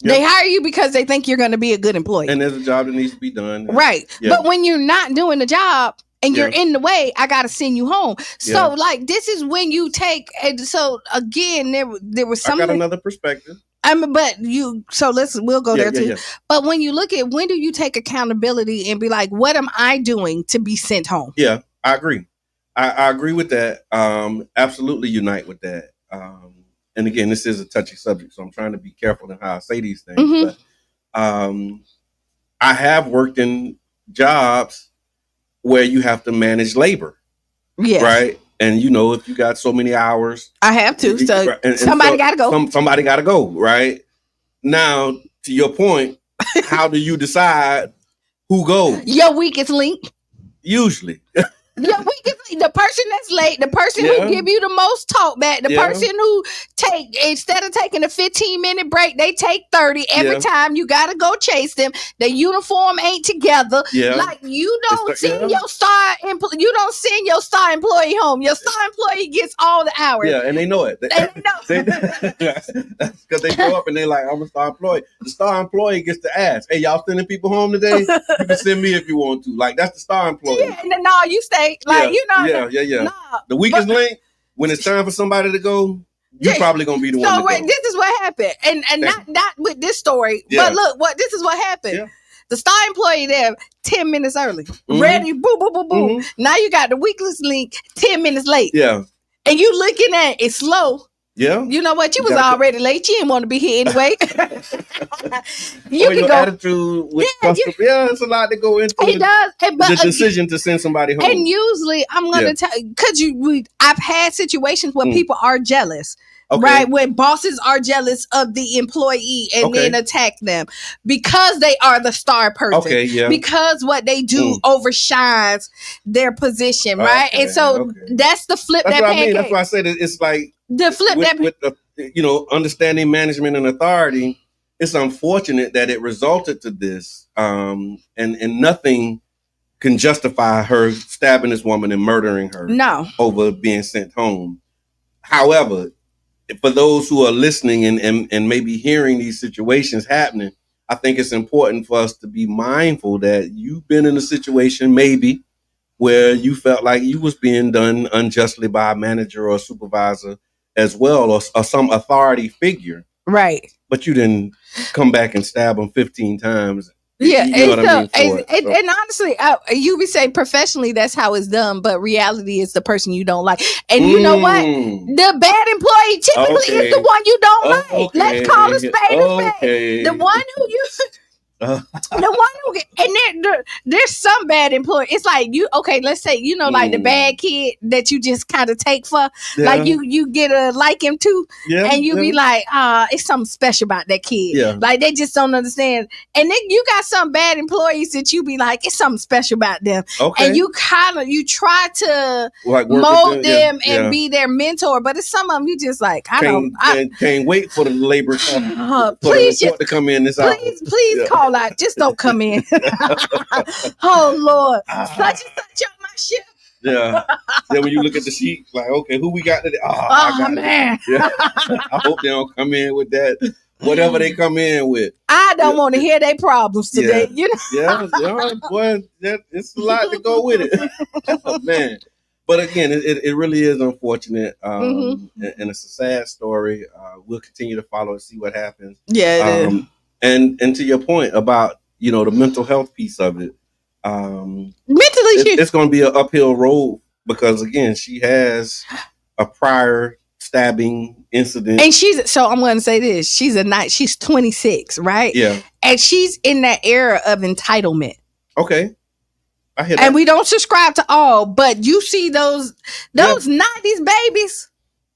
They hire you because they think you're going to be a good employee. And there's a job that needs to be done. Right. Yeah. But when you're not doing the job and you're in the way, I got to send you home. So like, this is when you take, so again, there was some. I got another perspective. We'll go there too. Yeah. But when you look at, when do you take accountability and be like, what am I doing to be sent home? Yeah, I agree. I agree with that. Absolutely unite with that. And again, this is a touchy subject, so I'm trying to be careful in how I say these things. But I have worked in jobs where you have to manage labor. Yeah. Right. And if you got so many hours, I have to. So somebody got to go. Somebody got to go. Right. Now, to your point, how do you decide who goes? Your weakest link. Usually. The person that's late, the person who give you the most talk back, the person who instead of taking a 15-minute break, they take 30 every time. You gotta go chase them. The uniform ain't together. Like you don't send your star employee home. Your star employee gets all the hours. Yeah, and they know it. They know. Because they show up and they're like, I'm a star employee. The star employee gets to ask, hey, y'all sending people home today? You can send me if you want to. Like, that's the star employee. Yeah, and then no, you stay. Like, Yeah. Nah, the weakest link, when it's time for somebody to go, you're probably gonna be the one to go. This is what happened. And not with this story, but look, this is what happened. Yeah. The star employee there 10 minutes early. Ready, boom, boom, boom, boom. Now you got the weakest link 10 minutes late. Yeah. And you looking at it slow. Yeah. You know what? You was already late. You didn't want to be here anyway. You can go. Attitude with it's a lot to go into. It does. The decision to send somebody home. And usually I'm going to tell you, because I've had situations where people are jealous. Okay. Right, when bosses are jealous of the employee and then attack them because they are the star person, because what they do overshines their position, right? And so that's the flip. That's that what pancake. I mean. That's why I said it's like the flip with understanding management and authority. It's unfortunate that it resulted to this, and nothing can justify her stabbing this woman and murdering her. No, over being sent home. However, for those who are listening and maybe hearing these situations happening, I think it's important for us to be mindful that you've been in a situation maybe where you felt like you was being done unjustly by a manager or a supervisor as well, or some authority figure. Right. But you didn't come back and stab them 15 times. Yeah, and honestly, you would say professionally that's how it's done, but reality is the person you don't like. And you know what? The bad employee typically is the one you don't like. Let's call a spade a spade. The one who you. The one who and there's some bad employee. It's like let's say like the bad kid that you just kind of take for like you get a like him too, and you be like it's something special about that kid. Like they just don't understand. And then you got some bad employees that you be like it's something special about them, and you try to like mold them and be their mentor, but it's some of them you just like can't wait for the labor please to come in this hour. Please call out. Just don't come in. Oh Lord, such and such on my shift. Yeah. Then when you look at the sheet, like, okay, who we got today? Oh, I Oh got man, Yeah. I hope they don't come in with that. Whatever they come in with. I don't want to hear their problems today. You know, Yeah, boy, it's a lot to go with it. Man. But again, it really is unfortunate. And it's a sad story. We'll continue to follow and see what happens. yeah, it is. And to your point about, the mental health piece of it, Mentally, it's going to be an uphill road because again, she has a prior stabbing incident. and I'm going to say this. She's 26, right? Yeah. And she's in that era of entitlement. Okay. I hear that. And we don't subscribe to all, but you see those 90s babies.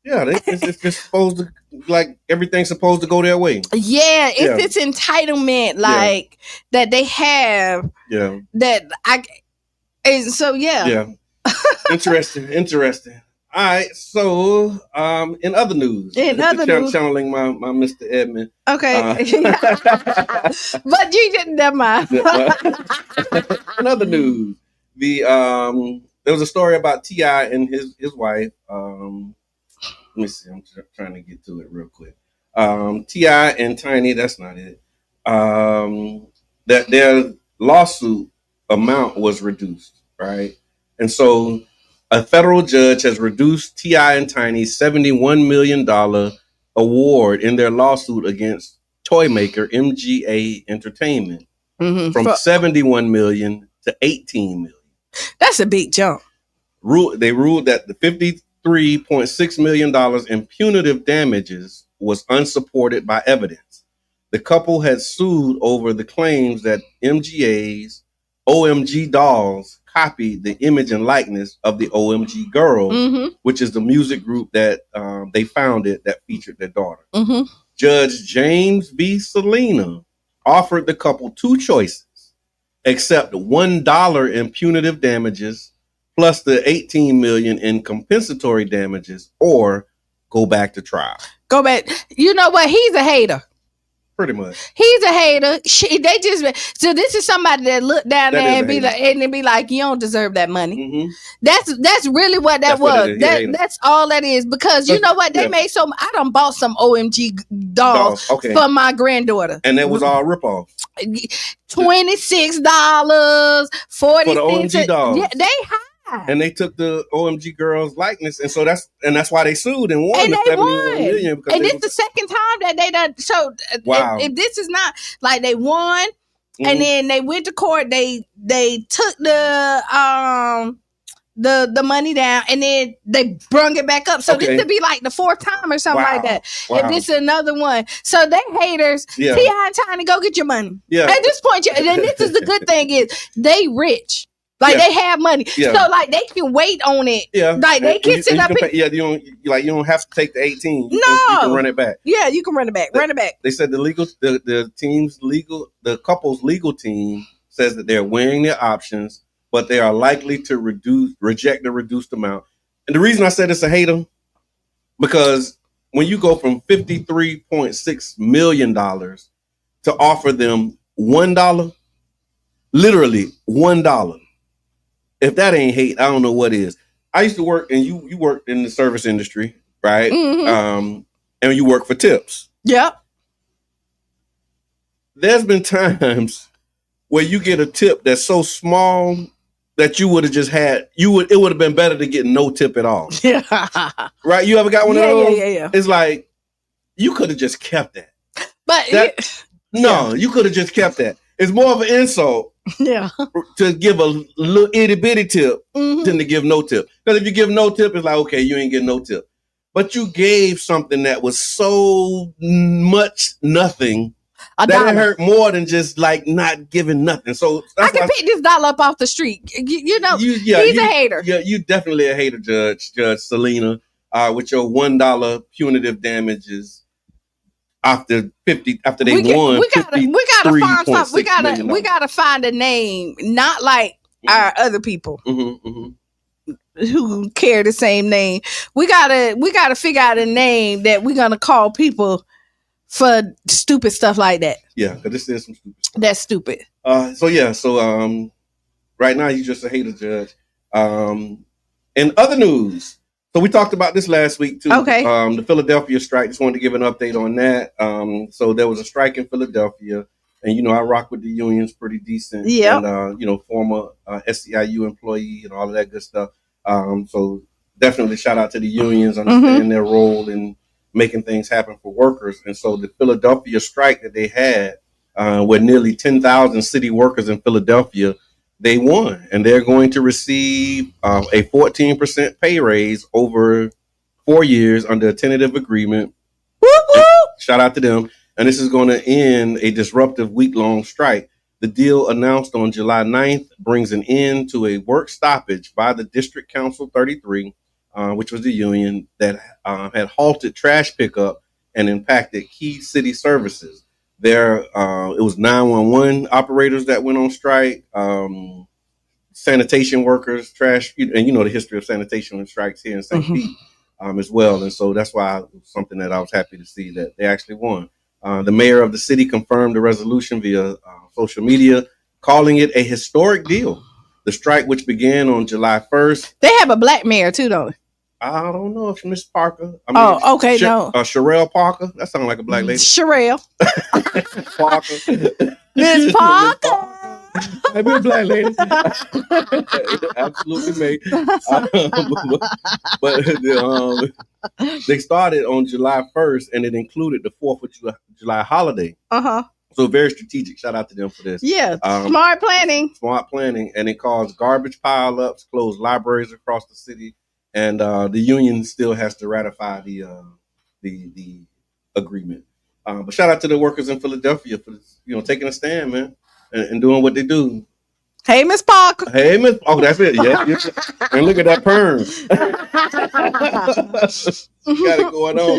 Yeah, it's just supposed to, like, everything's supposed to go their way. Yeah, it's this entitlement, like, that they have. Yeah. And so, yeah. Yeah. Interesting. All right, so in other news, channeling my Mr. Edmund. Okay, but you didn't. Never mind. In other news, there was a story about T.I. and his wife. Let me see. I'm trying to get to it real quick. T.I. and Tiny. That's not it. That their lawsuit amount was reduced, right? And so a federal judge has reduced T.I. and Tiny's $71 million award in their lawsuit against toy maker MGA Entertainment from $71 million to $18 million. That's a big jump. They ruled that the $53.6 million in punitive damages was unsupported by evidence. The couple had sued over the claims that MGA's OMG dolls copied the image and likeness of the OMG Girls, which is the music group that they founded that featured their daughter. Judge James V. Salina offered the couple two choices: accept $1 in punitive damages plus the $18 million in compensatory damages, or go back to trial. Go back. You know what? He's a hater. Pretty much. He's a hater. So this is somebody that look down there and be like, you don't deserve that money. That's really what that was. That's all that is. Because you know what? They made I done bought some OMG dolls for my granddaughter. And that was all ripoff. $26, 40 for the OMG dolls. Yeah, they high. And they took the OMG Girls likeness, and so that's why they sued and won the $71 million. And this is the second time that they done. So if this is not like they won, and then they went to court, they took the money down, and then they brung it back up. So this could be like the fourth time or something like that. If this is another one, so they haters. T.I. and Tiny, go get your money. At this point, and then this is the good thing is they rich. Like they have money, so like they can wait on it. Like they can sit up. You don't have to take the 18. You can run it back. Yeah, you can run it back. Run it back. They said the couple's legal team says that they're weighing their options, but they are likely to reject the reduced amount. And the reason I said it's a hater, because when you go from $53.6 million to offer them $1, literally $1. If that ain't hate, I don't know what is. I used to work, and you worked in the service industry, right? And you work for tips. Yep. There's been times where you get a tip that's so small that you would have just had, it would have been better to get no tip at all. Yeah. Right? You ever got one of those? Yeah. It's like, you could have just kept that. But you could have just kept that. It's more of an insult to give a little itty bitty tip than to give no tip. Because if you give no tip, it's like, okay, you ain't getting no tip. But you gave something that was so much nothing that it hurt more than just like not giving nothing. So I can pick this dollar up off the street. He's a hater. Yeah, you definitely a hater, Judge Salina, with your $1 punitive damages. After they won, we gotta find something. We gotta find a name, not like our other people who carry the same name. We gotta figure out a name that we're gonna call people for stupid stuff like that. Yeah, because this is some stupid stuff. That's stupid. So right now you're just a hater, Judge. In other news, so we talked about this last week too. Okay. The Philadelphia strike. Just wanted to give an update on that. So there was a strike in Philadelphia, and I rock with the unions pretty decent. Yep. And former SEIU employee and all of that good stuff. So definitely shout out to the unions, understanding their role in making things happen for workers. And so the Philadelphia strike that they had, with nearly 10,000 city workers in Philadelphia, they won, and they're going to receive a 14% pay raise over 4 years under a tentative agreement. Woo-woo! Shout out to them. And this is going to end a disruptive week-long strike. The deal announced on July 9th brings an end to a work stoppage by the District Council 33, which was the union that had halted trash pickup and impacted key city services. It was 911 operators that went on strike, sanitation workers, trash, and the history of sanitation and strikes here in St. Pete as well. And so that's why it was something that I was happy to see that they actually won. The mayor of the city confirmed the resolution via social media, calling it a historic deal. The strike, which began on July 1st. They have a black mayor too, don't they? I don't know if Miss Parker. Okay, no. Sherelle Parker. That sounds like a black lady. Sherelle. Parker. Miss Parker. Might be a black lady. Absolutely may. But they started on July 1st, and it included the 4th of July holiday. So very strategic. Shout out to them for this. Yeah, smart planning. Smart planning, and it caused garbage pile-ups, closed libraries across the city. And the union still has to ratify the agreement. But shout out to the workers in Philadelphia for taking a stand, man, and doing what they do. Hey, Miss Parker. Hey, Miss. Oh, that's it. Yeah. And look at that perm. Got it going on. All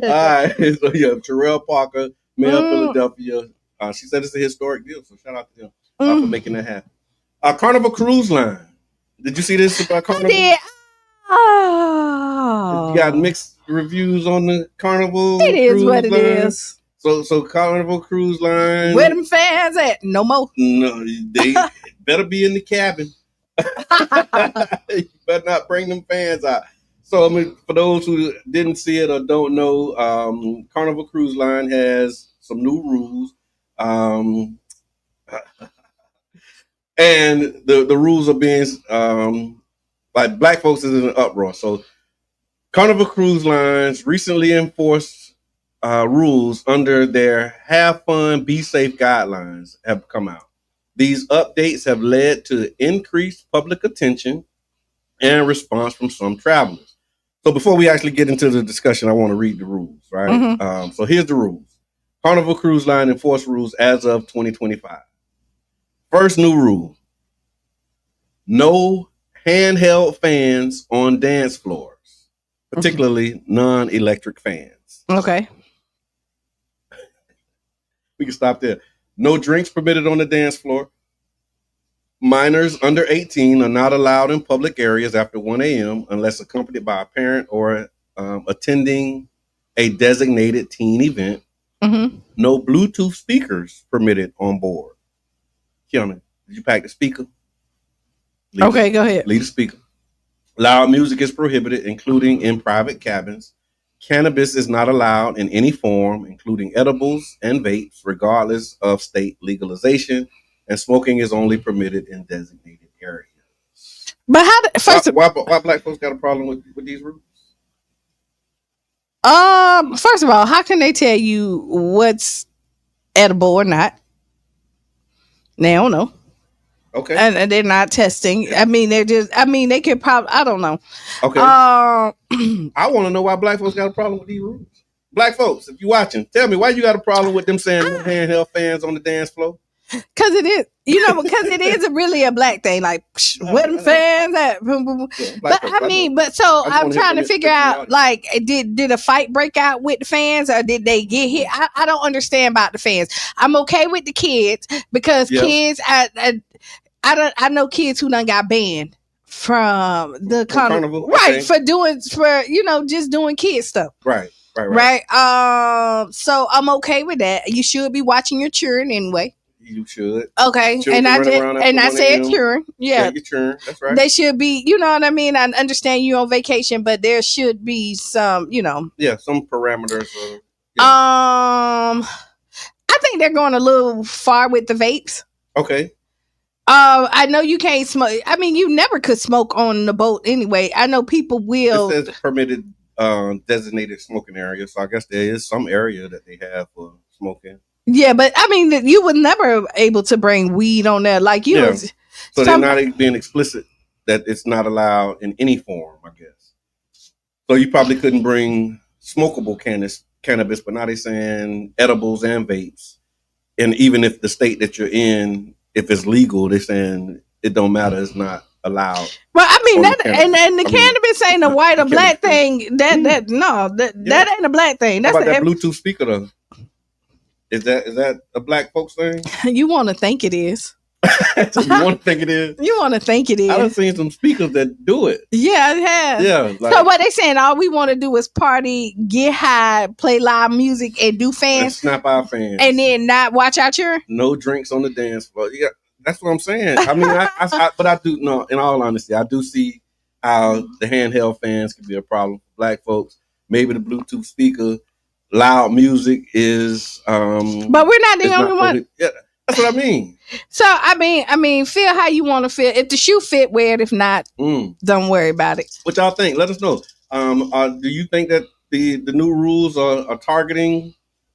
right. So Sherelle Parker, mayor of Philadelphia. She said it's a historic deal. So shout out to them for making that happen. Carnival Cruise Line. Did you see this about Carnival? I did. Oh. You got mixed reviews on the Carnival. It is what it line. is. So Carnival Cruise Line. Where them fans at? No more. No, they better be in the cabin. You better not bring them fans out. So for those who didn't see it or don't know, Carnival Cruise Line has some new rules. And the rules are being like black folks is in an uproar. So Carnival Cruise Lines recently enforced rules under their Have Fun, Be Safe guidelines have come out. These updates have led to increased public attention and response from some travelers. So before we actually get into the discussion, I want to read the rules, right? So here's the rules. Carnival Cruise Line enforced rules as of 2025. First new rule. No handheld fans on dance floors, particularly non-electric fans. Okay. We can stop there. No drinks permitted on the dance floor. Minors under 18 are not allowed in public areas after 1 a.m. unless accompanied by a parent or attending a designated teen event. No Bluetooth speakers permitted on board. Qiana, did you pack the speaker? Go ahead. Leave the speaker. Loud music is prohibited, including in private cabins. Cannabis is not allowed in any form, including edibles and vapes, regardless of state legalization. And smoking is only permitted in designated areas. But why black folks got a problem with these rules? First of all, how can they tell you what's edible or not? They don't know. Okay. And they're not testing. I mean, they could probably, I don't know. Okay. I want to know why black folks got a problem with these rules. Black folks, if you're watching, tell me why you got a problem with them saying no handheld fans on the dance floor. Because it is, because it is really a black thing. Like, where them fans at? I'm trying to figure out, like, did a fight break out with the fans, or did they get hit? I don't understand about the fans. I'm okay with the kids because kids, I know kids who done got banned from the carnival, right? Okay. Just doing kid stuff, right. So I'm okay with that. You should be watching your children anyway. You should. Okay, Children and running around after I 1 said a.m. children. Yeah, you're children. That's right. they should be. You know what I mean? I understand you on vacation, but there should be some. Yeah, some parameters. I think they're going a little far with the vapes. Okay. I know you can't smoke. I mean, you never could smoke on the boat anyway. I know people will. It says permitted designated smoking area, so I guess there is some area that they have for smoking. Yeah, but I mean, you were never able to bring weed on there, like you. Yeah. Was, So they're not being explicit that it's not allowed in any form, I guess. So you probably couldn't bring smokable cannabis, but now they're saying edibles and vapes. And even if the state that you're in, if it's legal, they're saying it don't matter, it's not allowed. Well, I mean that, and the cannabis ain't a white or black thing. That ain't a black thing. That's How about that Bluetooth speaker though? Is that a black folks thing? You want to think it is. You want to think it is? You want to think it is. I done seen some speakers that do it. Yeah, it has. Yeah. Like, so what they saying? All we want to do is party, get high, play live music, and do fans, and snap our fans, and then not watch out your. No drinks on the dance floor. Yeah, that's what I'm saying. I mean, but I do know. In all honesty, I do see how the handheld fans can be a problem for black folks. Maybe the Bluetooth speaker, loud music is. But we're not the only one. Yeah, that's what I mean. So I mean, feel how you want to feel. If the shoe fit, wear it. If not, don't worry about it. What y'all think? Let us know. Do you think that the new rules are targeting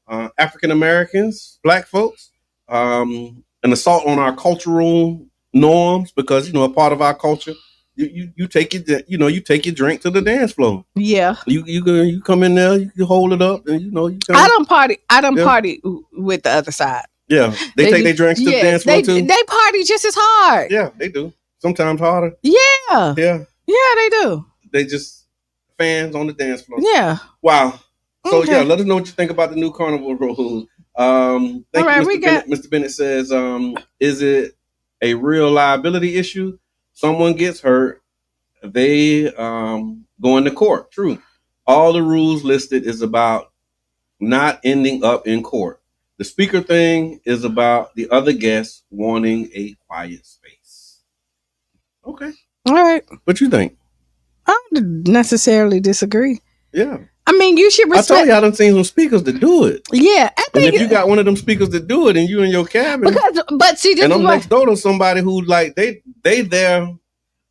African Americans, black folks, an assault on our cultural norms? Because a part of our culture, you take you take your drink to the dance floor. Yeah, you come in there, you hold it up, and you come. I don't party with the other side. Yeah, they take their drinks to the dance floor too. They party just as hard. Yeah, they do. Sometimes harder. Yeah, they do. They just fans on the dance floor. Yeah. Wow. So Okay. let us know what you think about the new Carnival rules. All right, Mr. Bennett says, is it a real liability issue? Someone gets hurt, they go into court. True. All the rules listed is about not ending up in court. The speaker thing is about the other guests wanting a quiet space. Okay. All right. What you think? I don't necessarily disagree. Yeah. I mean, you should respect. I told you I done seen some speakers that do it. Yeah, I think. And if you got one of them speakers that do it, and you in your cabin, but see, this and is I'm next door to somebody who like they ain't there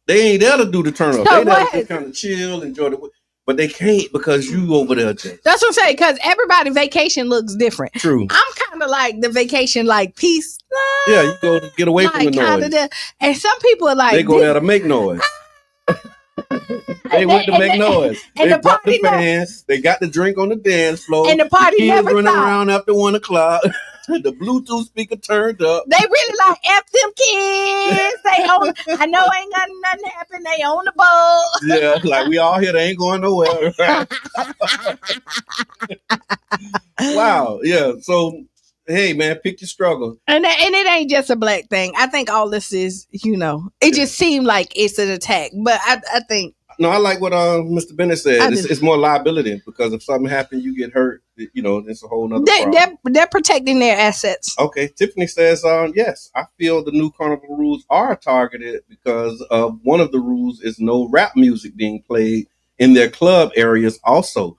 to do the turn up. So they there to just kind of chill, enjoy the. But they can't because you over there, Jay. That's what I'm saying. Because everybody vacation looks different. True. I'm kind of like the vacation, like peace. Yeah, you go to get away from the noise. And some people are like, they go there to make noise. They went to make noise. And they the brought party the fans. They got the drink on the dance floor. And the party kids never running stopped. around after 1 o'clock. The Bluetooth speaker turned up. They really like F them kids. They own. I know ain't got nothing happen. They own the boat. Yeah, like we all here. They ain't going nowhere. Wow. Yeah. So, hey, man, pick your struggle. And it ain't just a black thing. I think all this is, it just seemed like it's an attack. But I think. No, I like what Mr. Bennett said. It's more liability because if something happens, you get hurt. It's a whole nother problem. They're protecting their assets. Okay. Tiffany says, yes, I feel the new Carnival rules are targeted because of one of the rules is no rap music being played in their club areas also.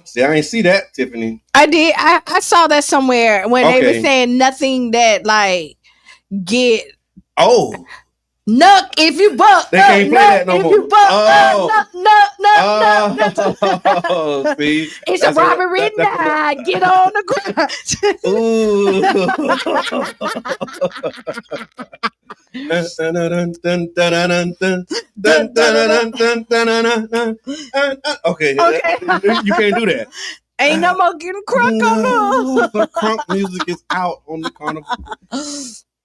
See, I ain't see that, Tiffany. I did. I saw that somewhere when they were saying nothing that like get. Oh. Nuck if you buck. They can't play that no if more. You buck, nuck. Oh, see, it's a robbery night. Get on the ground. Ooh. Okay. You can't do that. Ain't no more getting crunk on the crunk music is out on the Carnival.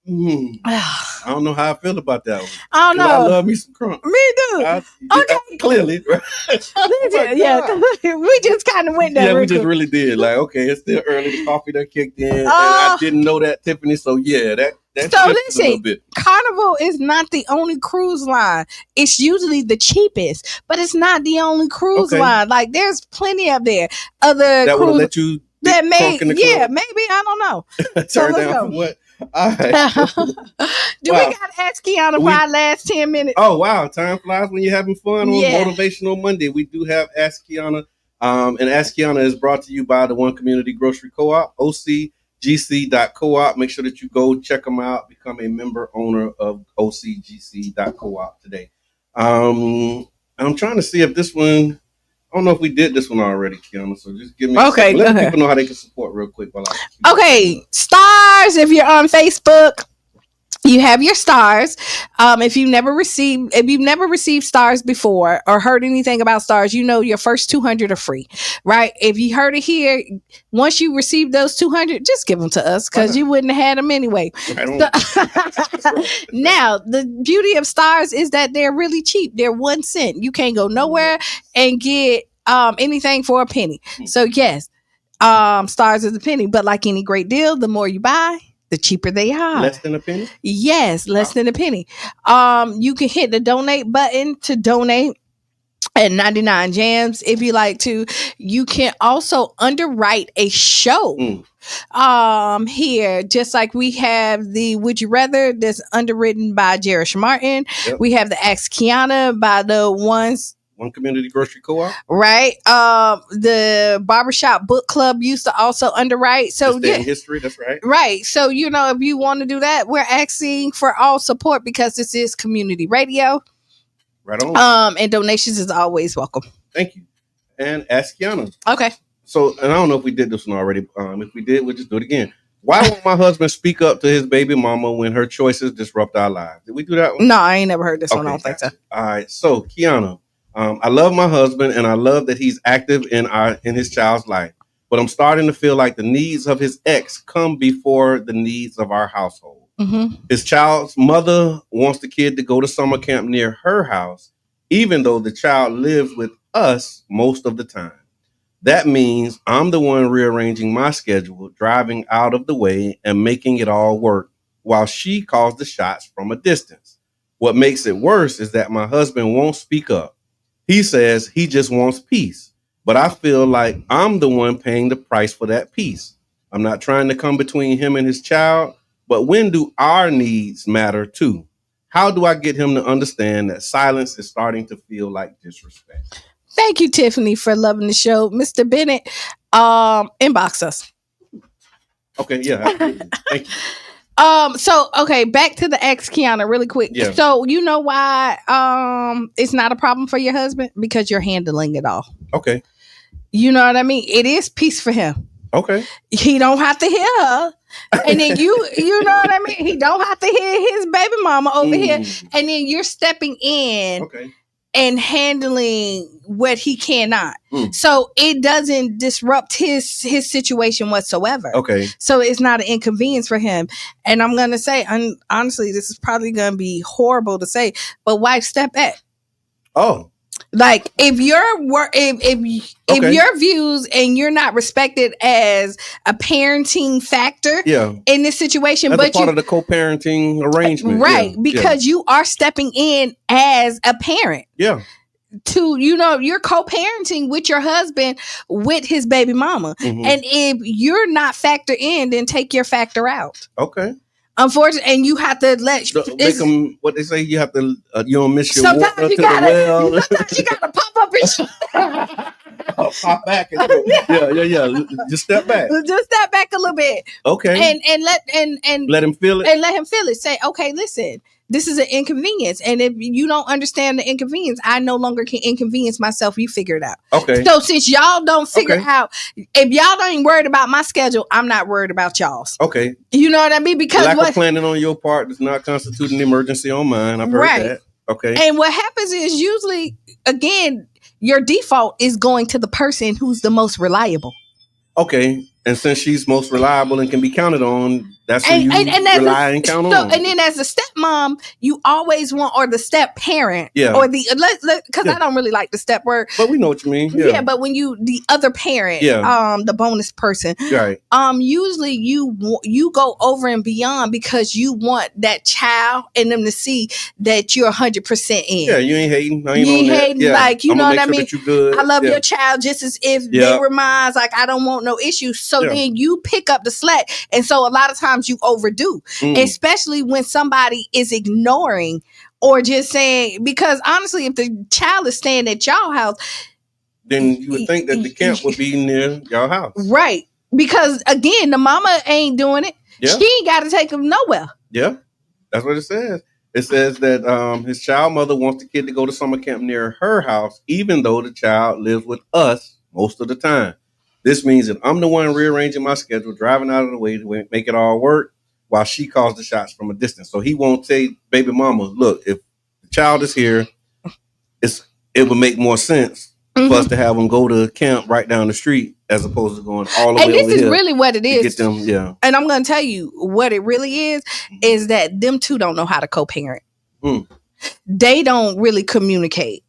I don't know how I feel about that one. I don't know. I love me some crunk. Me too. Okay. Clearly. We just kind of went there. Yeah, we just really did. Like, okay, it's still early. The coffee that kicked in. And I didn't know that, Tiffany. So, yeah, that's so listen, a little bit. Carnival is not the only cruise line. It's usually the cheapest, but it's not the only cruise line. Like, there's plenty up there. Other that would cruise let you that may, maybe I don't know. Turn down for what? All right. Do Wow. we gotta ask Qiana for We- our last 10 minutes? Oh wow, time flies when you're having fun on Yeah. Motivational Monday. We do have Ask Qiana, and Ask Qiana is brought to you by the One Community Grocery Co-op, ocgc.coop. Make sure that you go check them out. Become a member owner of ocgc.coop today. I'm trying to see if this one. I don't know if we did this one already, Qiana. So just give me a second. Let people know how they can support real quick. Okay, stars. If you're on Facebook, you have your stars. If you've never received stars before or heard anything about stars, you know your first 200 are free, right? If you heard it here, once you receive those 200, just give them to us because you wouldn't have had them anyway. Now, the beauty of stars is that they're really cheap. They're 1 cent. You can't go nowhere and get anything for a penny. So yes, stars is a penny, but like any great deal, the more you buy, the cheaper they are. Less than a penny? Yes, less than a penny. You can hit the donate button to donate at 99 Jams if you like to. You can also underwrite a show here, just like we have the Would You Rather that's underwritten by Jerish Martin. Yep. We have the Ask Qiana by the One Community Grocery Co-op, right? The Barbershop Book Club used to also underwrite. So yeah, in history, that's right. Right. So, if you want to do that, we're asking for all support because this is community radio. Right on. And donations is always welcome. Thank you. And Ask Qiana. Okay. So, and I don't know if we did this one already. If we did, we'll just do it again. Why won't my husband speak up to his baby mama when her choices disrupt our lives? Did we do that one? No, I ain't never heard this one. I don't think so. All right. So, Qiana, I love my husband and I love that he's active in his child's life. But I'm starting to feel like the needs of his ex come before the needs of our household. Mm-hmm. His child's mother wants the kid to go to summer camp near her house, even though the child lives with us most of the time. That means I'm the one rearranging my schedule, driving out of the way and making it all work while she calls the shots from a distance. What makes it worse is that my husband won't speak up. He says he just wants peace, but I feel like I'm the one paying the price for that peace. I'm not trying to come between him and his child, but when do our needs matter too? How do I get him to understand that silence is starting to feel like disrespect? Thank you, Tiffany, for loving the show. Mr. Bennett, inbox us. Okay, yeah, absolutely. Thank you. So okay, back to the Ask Qiana really quick. Yeah. So you know why it's not a problem for your husband? Because you're handling it all. Okay. You know what I mean? It is peace for him. Okay. He don't have to hear her. And then you know what I mean? He don't have to hear his baby mama over here. And then you're stepping in and handling what he cannot. So it doesn't disrupt his situation whatsoever. Okay. So it's not an inconvenience for him. And I'm going to say, honestly, this is probably going to be horrible to say, but wife, step back. Oh. Like if your views and you're not respected as a parenting factor in this situation, that's but part of the co-parenting arrangement, right? Because you are stepping in as a parent, to you're co-parenting with your husband with his baby mama, and if you're not factor in, then take your factor out. Okay. Unfortunately, and you have to let make them what they say. You have to you don't miss your sometimes water you to gotta, the well. Sometimes you gotta pop up and pop back. Yeah. Just step back. Just step back a little bit. Okay. And let him feel it. And let him feel it. Say, okay, listen, this is an inconvenience. And if you don't understand the inconvenience, I no longer can inconvenience myself. You figure it out. Okay. So since y'all don't figure out, if y'all ain't worried about my schedule, I'm not worried about y'all's. Okay. You know what I mean? Because lack of planning on your part does not constitute an emergency on mine. I've heard that. Okay. And what happens is usually, again, your default is going to the person who's the most reliable. Okay. And since she's most reliable and can be counted on, that's who you rely and count on. And then as a stepmom, you always want, or the step parent, or the, because I don't really like the step word. But we know what you mean. Yeah, but when the other parent, the bonus person, usually you go over and beyond because you want that child and them to see that you're 100% in. Yeah, you ain't hating. You ain't hating, like, you know what I mean? I love your child just as if they were mine. Like, I don't want no issues. So then you pick up the slack. And so a lot of times sometimes you overdo, especially when somebody is ignoring or just saying, because honestly, if the child is staying at y'all house, then you would think that the camp would be near your house. Right. Because again, the mama ain't doing it. Yeah. She ain't got to take him nowhere. Yeah. That's what it says. It says that his child mother wants the kid to go to summer camp near her house, even though the child lives with us most of the time. This means that I'm the one rearranging my schedule, driving out of the way to make it all work, while she calls the shots from a distance. So he won't say, baby mama, look, if the child is here, it would make more sense for us to have them go to camp right down the street as opposed to going all the way over here. And this is really what it is. Get them, yeah. And I'm going to tell you what it really is that them two don't know how to co-parent. They don't really communicate.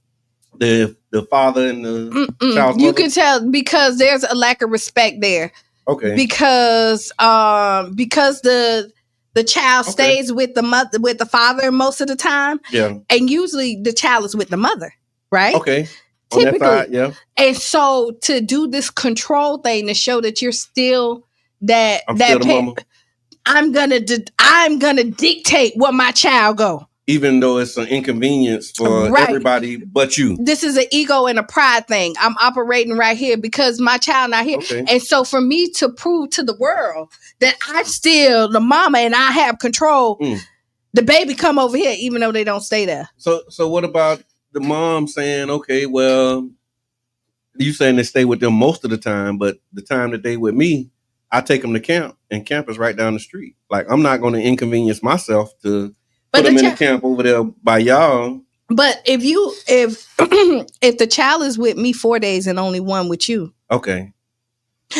The father and the child's mother? You can tell because there's a lack of respect there. Okay. Because the child stays with the mother, with the father most of the time. Yeah. And usually the child is with the mother, right? Okay. Typically, side, yeah. And so to do this control thing to show that you're still mama. I'm gonna dictate what my child go, even though it's an inconvenience for everybody but you. This is an ego and a pride thing. I'm operating right here because my child not here, and so for me to prove to the world that I'm still the mama and I have control, the baby come over here even though they don't stay there. So what about the mom saying, okay, well, you saying they stay with them most of the time, but the time that they with me, I take them to camp, and camp is right down the street. Like, I'm not going to inconvenience myself to put them in the camp over there by y'all. But if if the child is with me 4 days and only one with you, okay,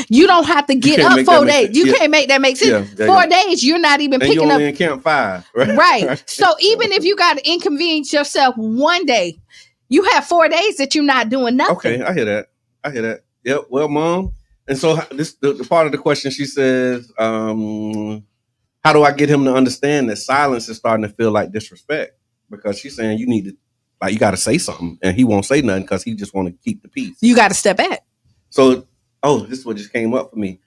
you don't have to get up 4 days. You can't make that make sense. 4 days, you're not even picking up. You're in camp 5, right? Right. So even if you got to inconvenience yourself 1 day, you have 4 days that you're not doing nothing. Okay, I hear that. Yep. Well, mom. And so the part of the question, she says, how do I get him to understand that silence is starting to feel like disrespect? Because she's saying you got to say something, and he won't say nothing because he just want to keep the peace. You got to step back. So, this is what just came up for me.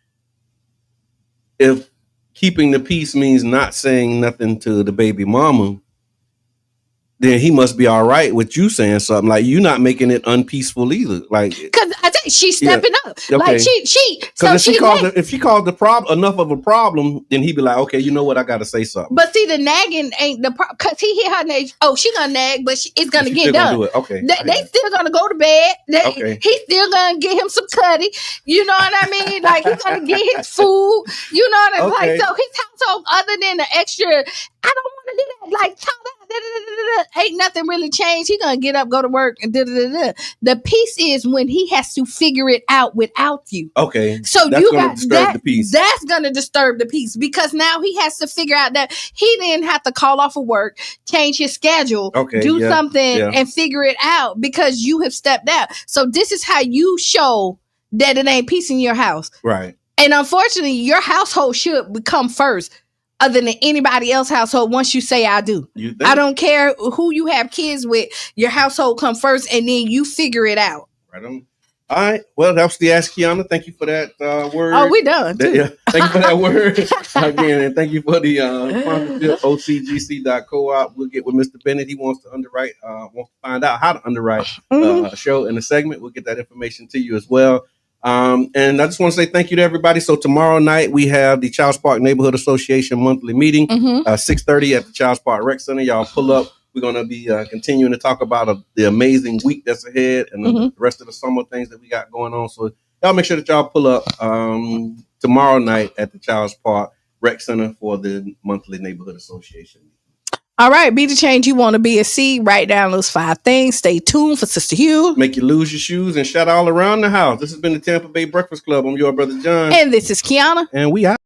If keeping the peace means not saying nothing to the baby mama, then he must be all right with you saying something. Like, you're not making it unpeaceful either. Like, because I think she's stepping up. Okay. Like she. Because if she calls the problem enough of a problem, then he'd be like, okay, you know what? I got to say something. But see, the nagging ain't the problem. Because he hear her nag. Oh, she gonna nag, but it's gonna get done. Do it. Okay. They still gonna go to bed. He's still gonna get him some cutty. You know what I mean? Like, he's gonna get his food. You know what I mean? Like, so his household, other than the extra, I don't want to do that. Like, ain't nothing really changed. He gonna get up, go to work, and The peace is when he has to figure it out without you. Okay. So that's you gonna got disturb the peace. That's gonna disturb the peace because now he has to figure out that he didn't have to call off of work, change his schedule, do something, and figure it out because you have stepped out. So this is how you show that it ain't peace in your house. Right. And unfortunately, your household should become first. Other than anybody else's household, once you say I do. I don't care who you have kids with, your household come first and then you figure it out. Right on. All right. Well, that was the Ask Qiana. Thank you for that word. Oh, we done. Thank you for that word again. And thank you for the sponsorship, OCGC.coop. We'll get with Mr. Bennett. He wants to underwrite, wants to find out how to underwrite a show in a segment. We'll get that information to you as well. And I just want to say thank you to everybody. So tomorrow night we have the Childs Park Neighborhood Association monthly meeting, 6:30 at the Childs Park Rec Center. Y'all pull up. We're going to be continuing to talk about the amazing week that's ahead and the rest of the summer things that we got going on. So y'all make sure that y'all pull up tomorrow night at the Childs Park Rec Center for the monthly Neighborhood Association. All right, be the change you want to be a C. Write down those 5 things. Stay tuned for Sister Hugh. Make you lose your shoes and shout all around the house. This has been the Tampa Bay Breakfast Club. I'm your brother John. And this is Qiana. And we out.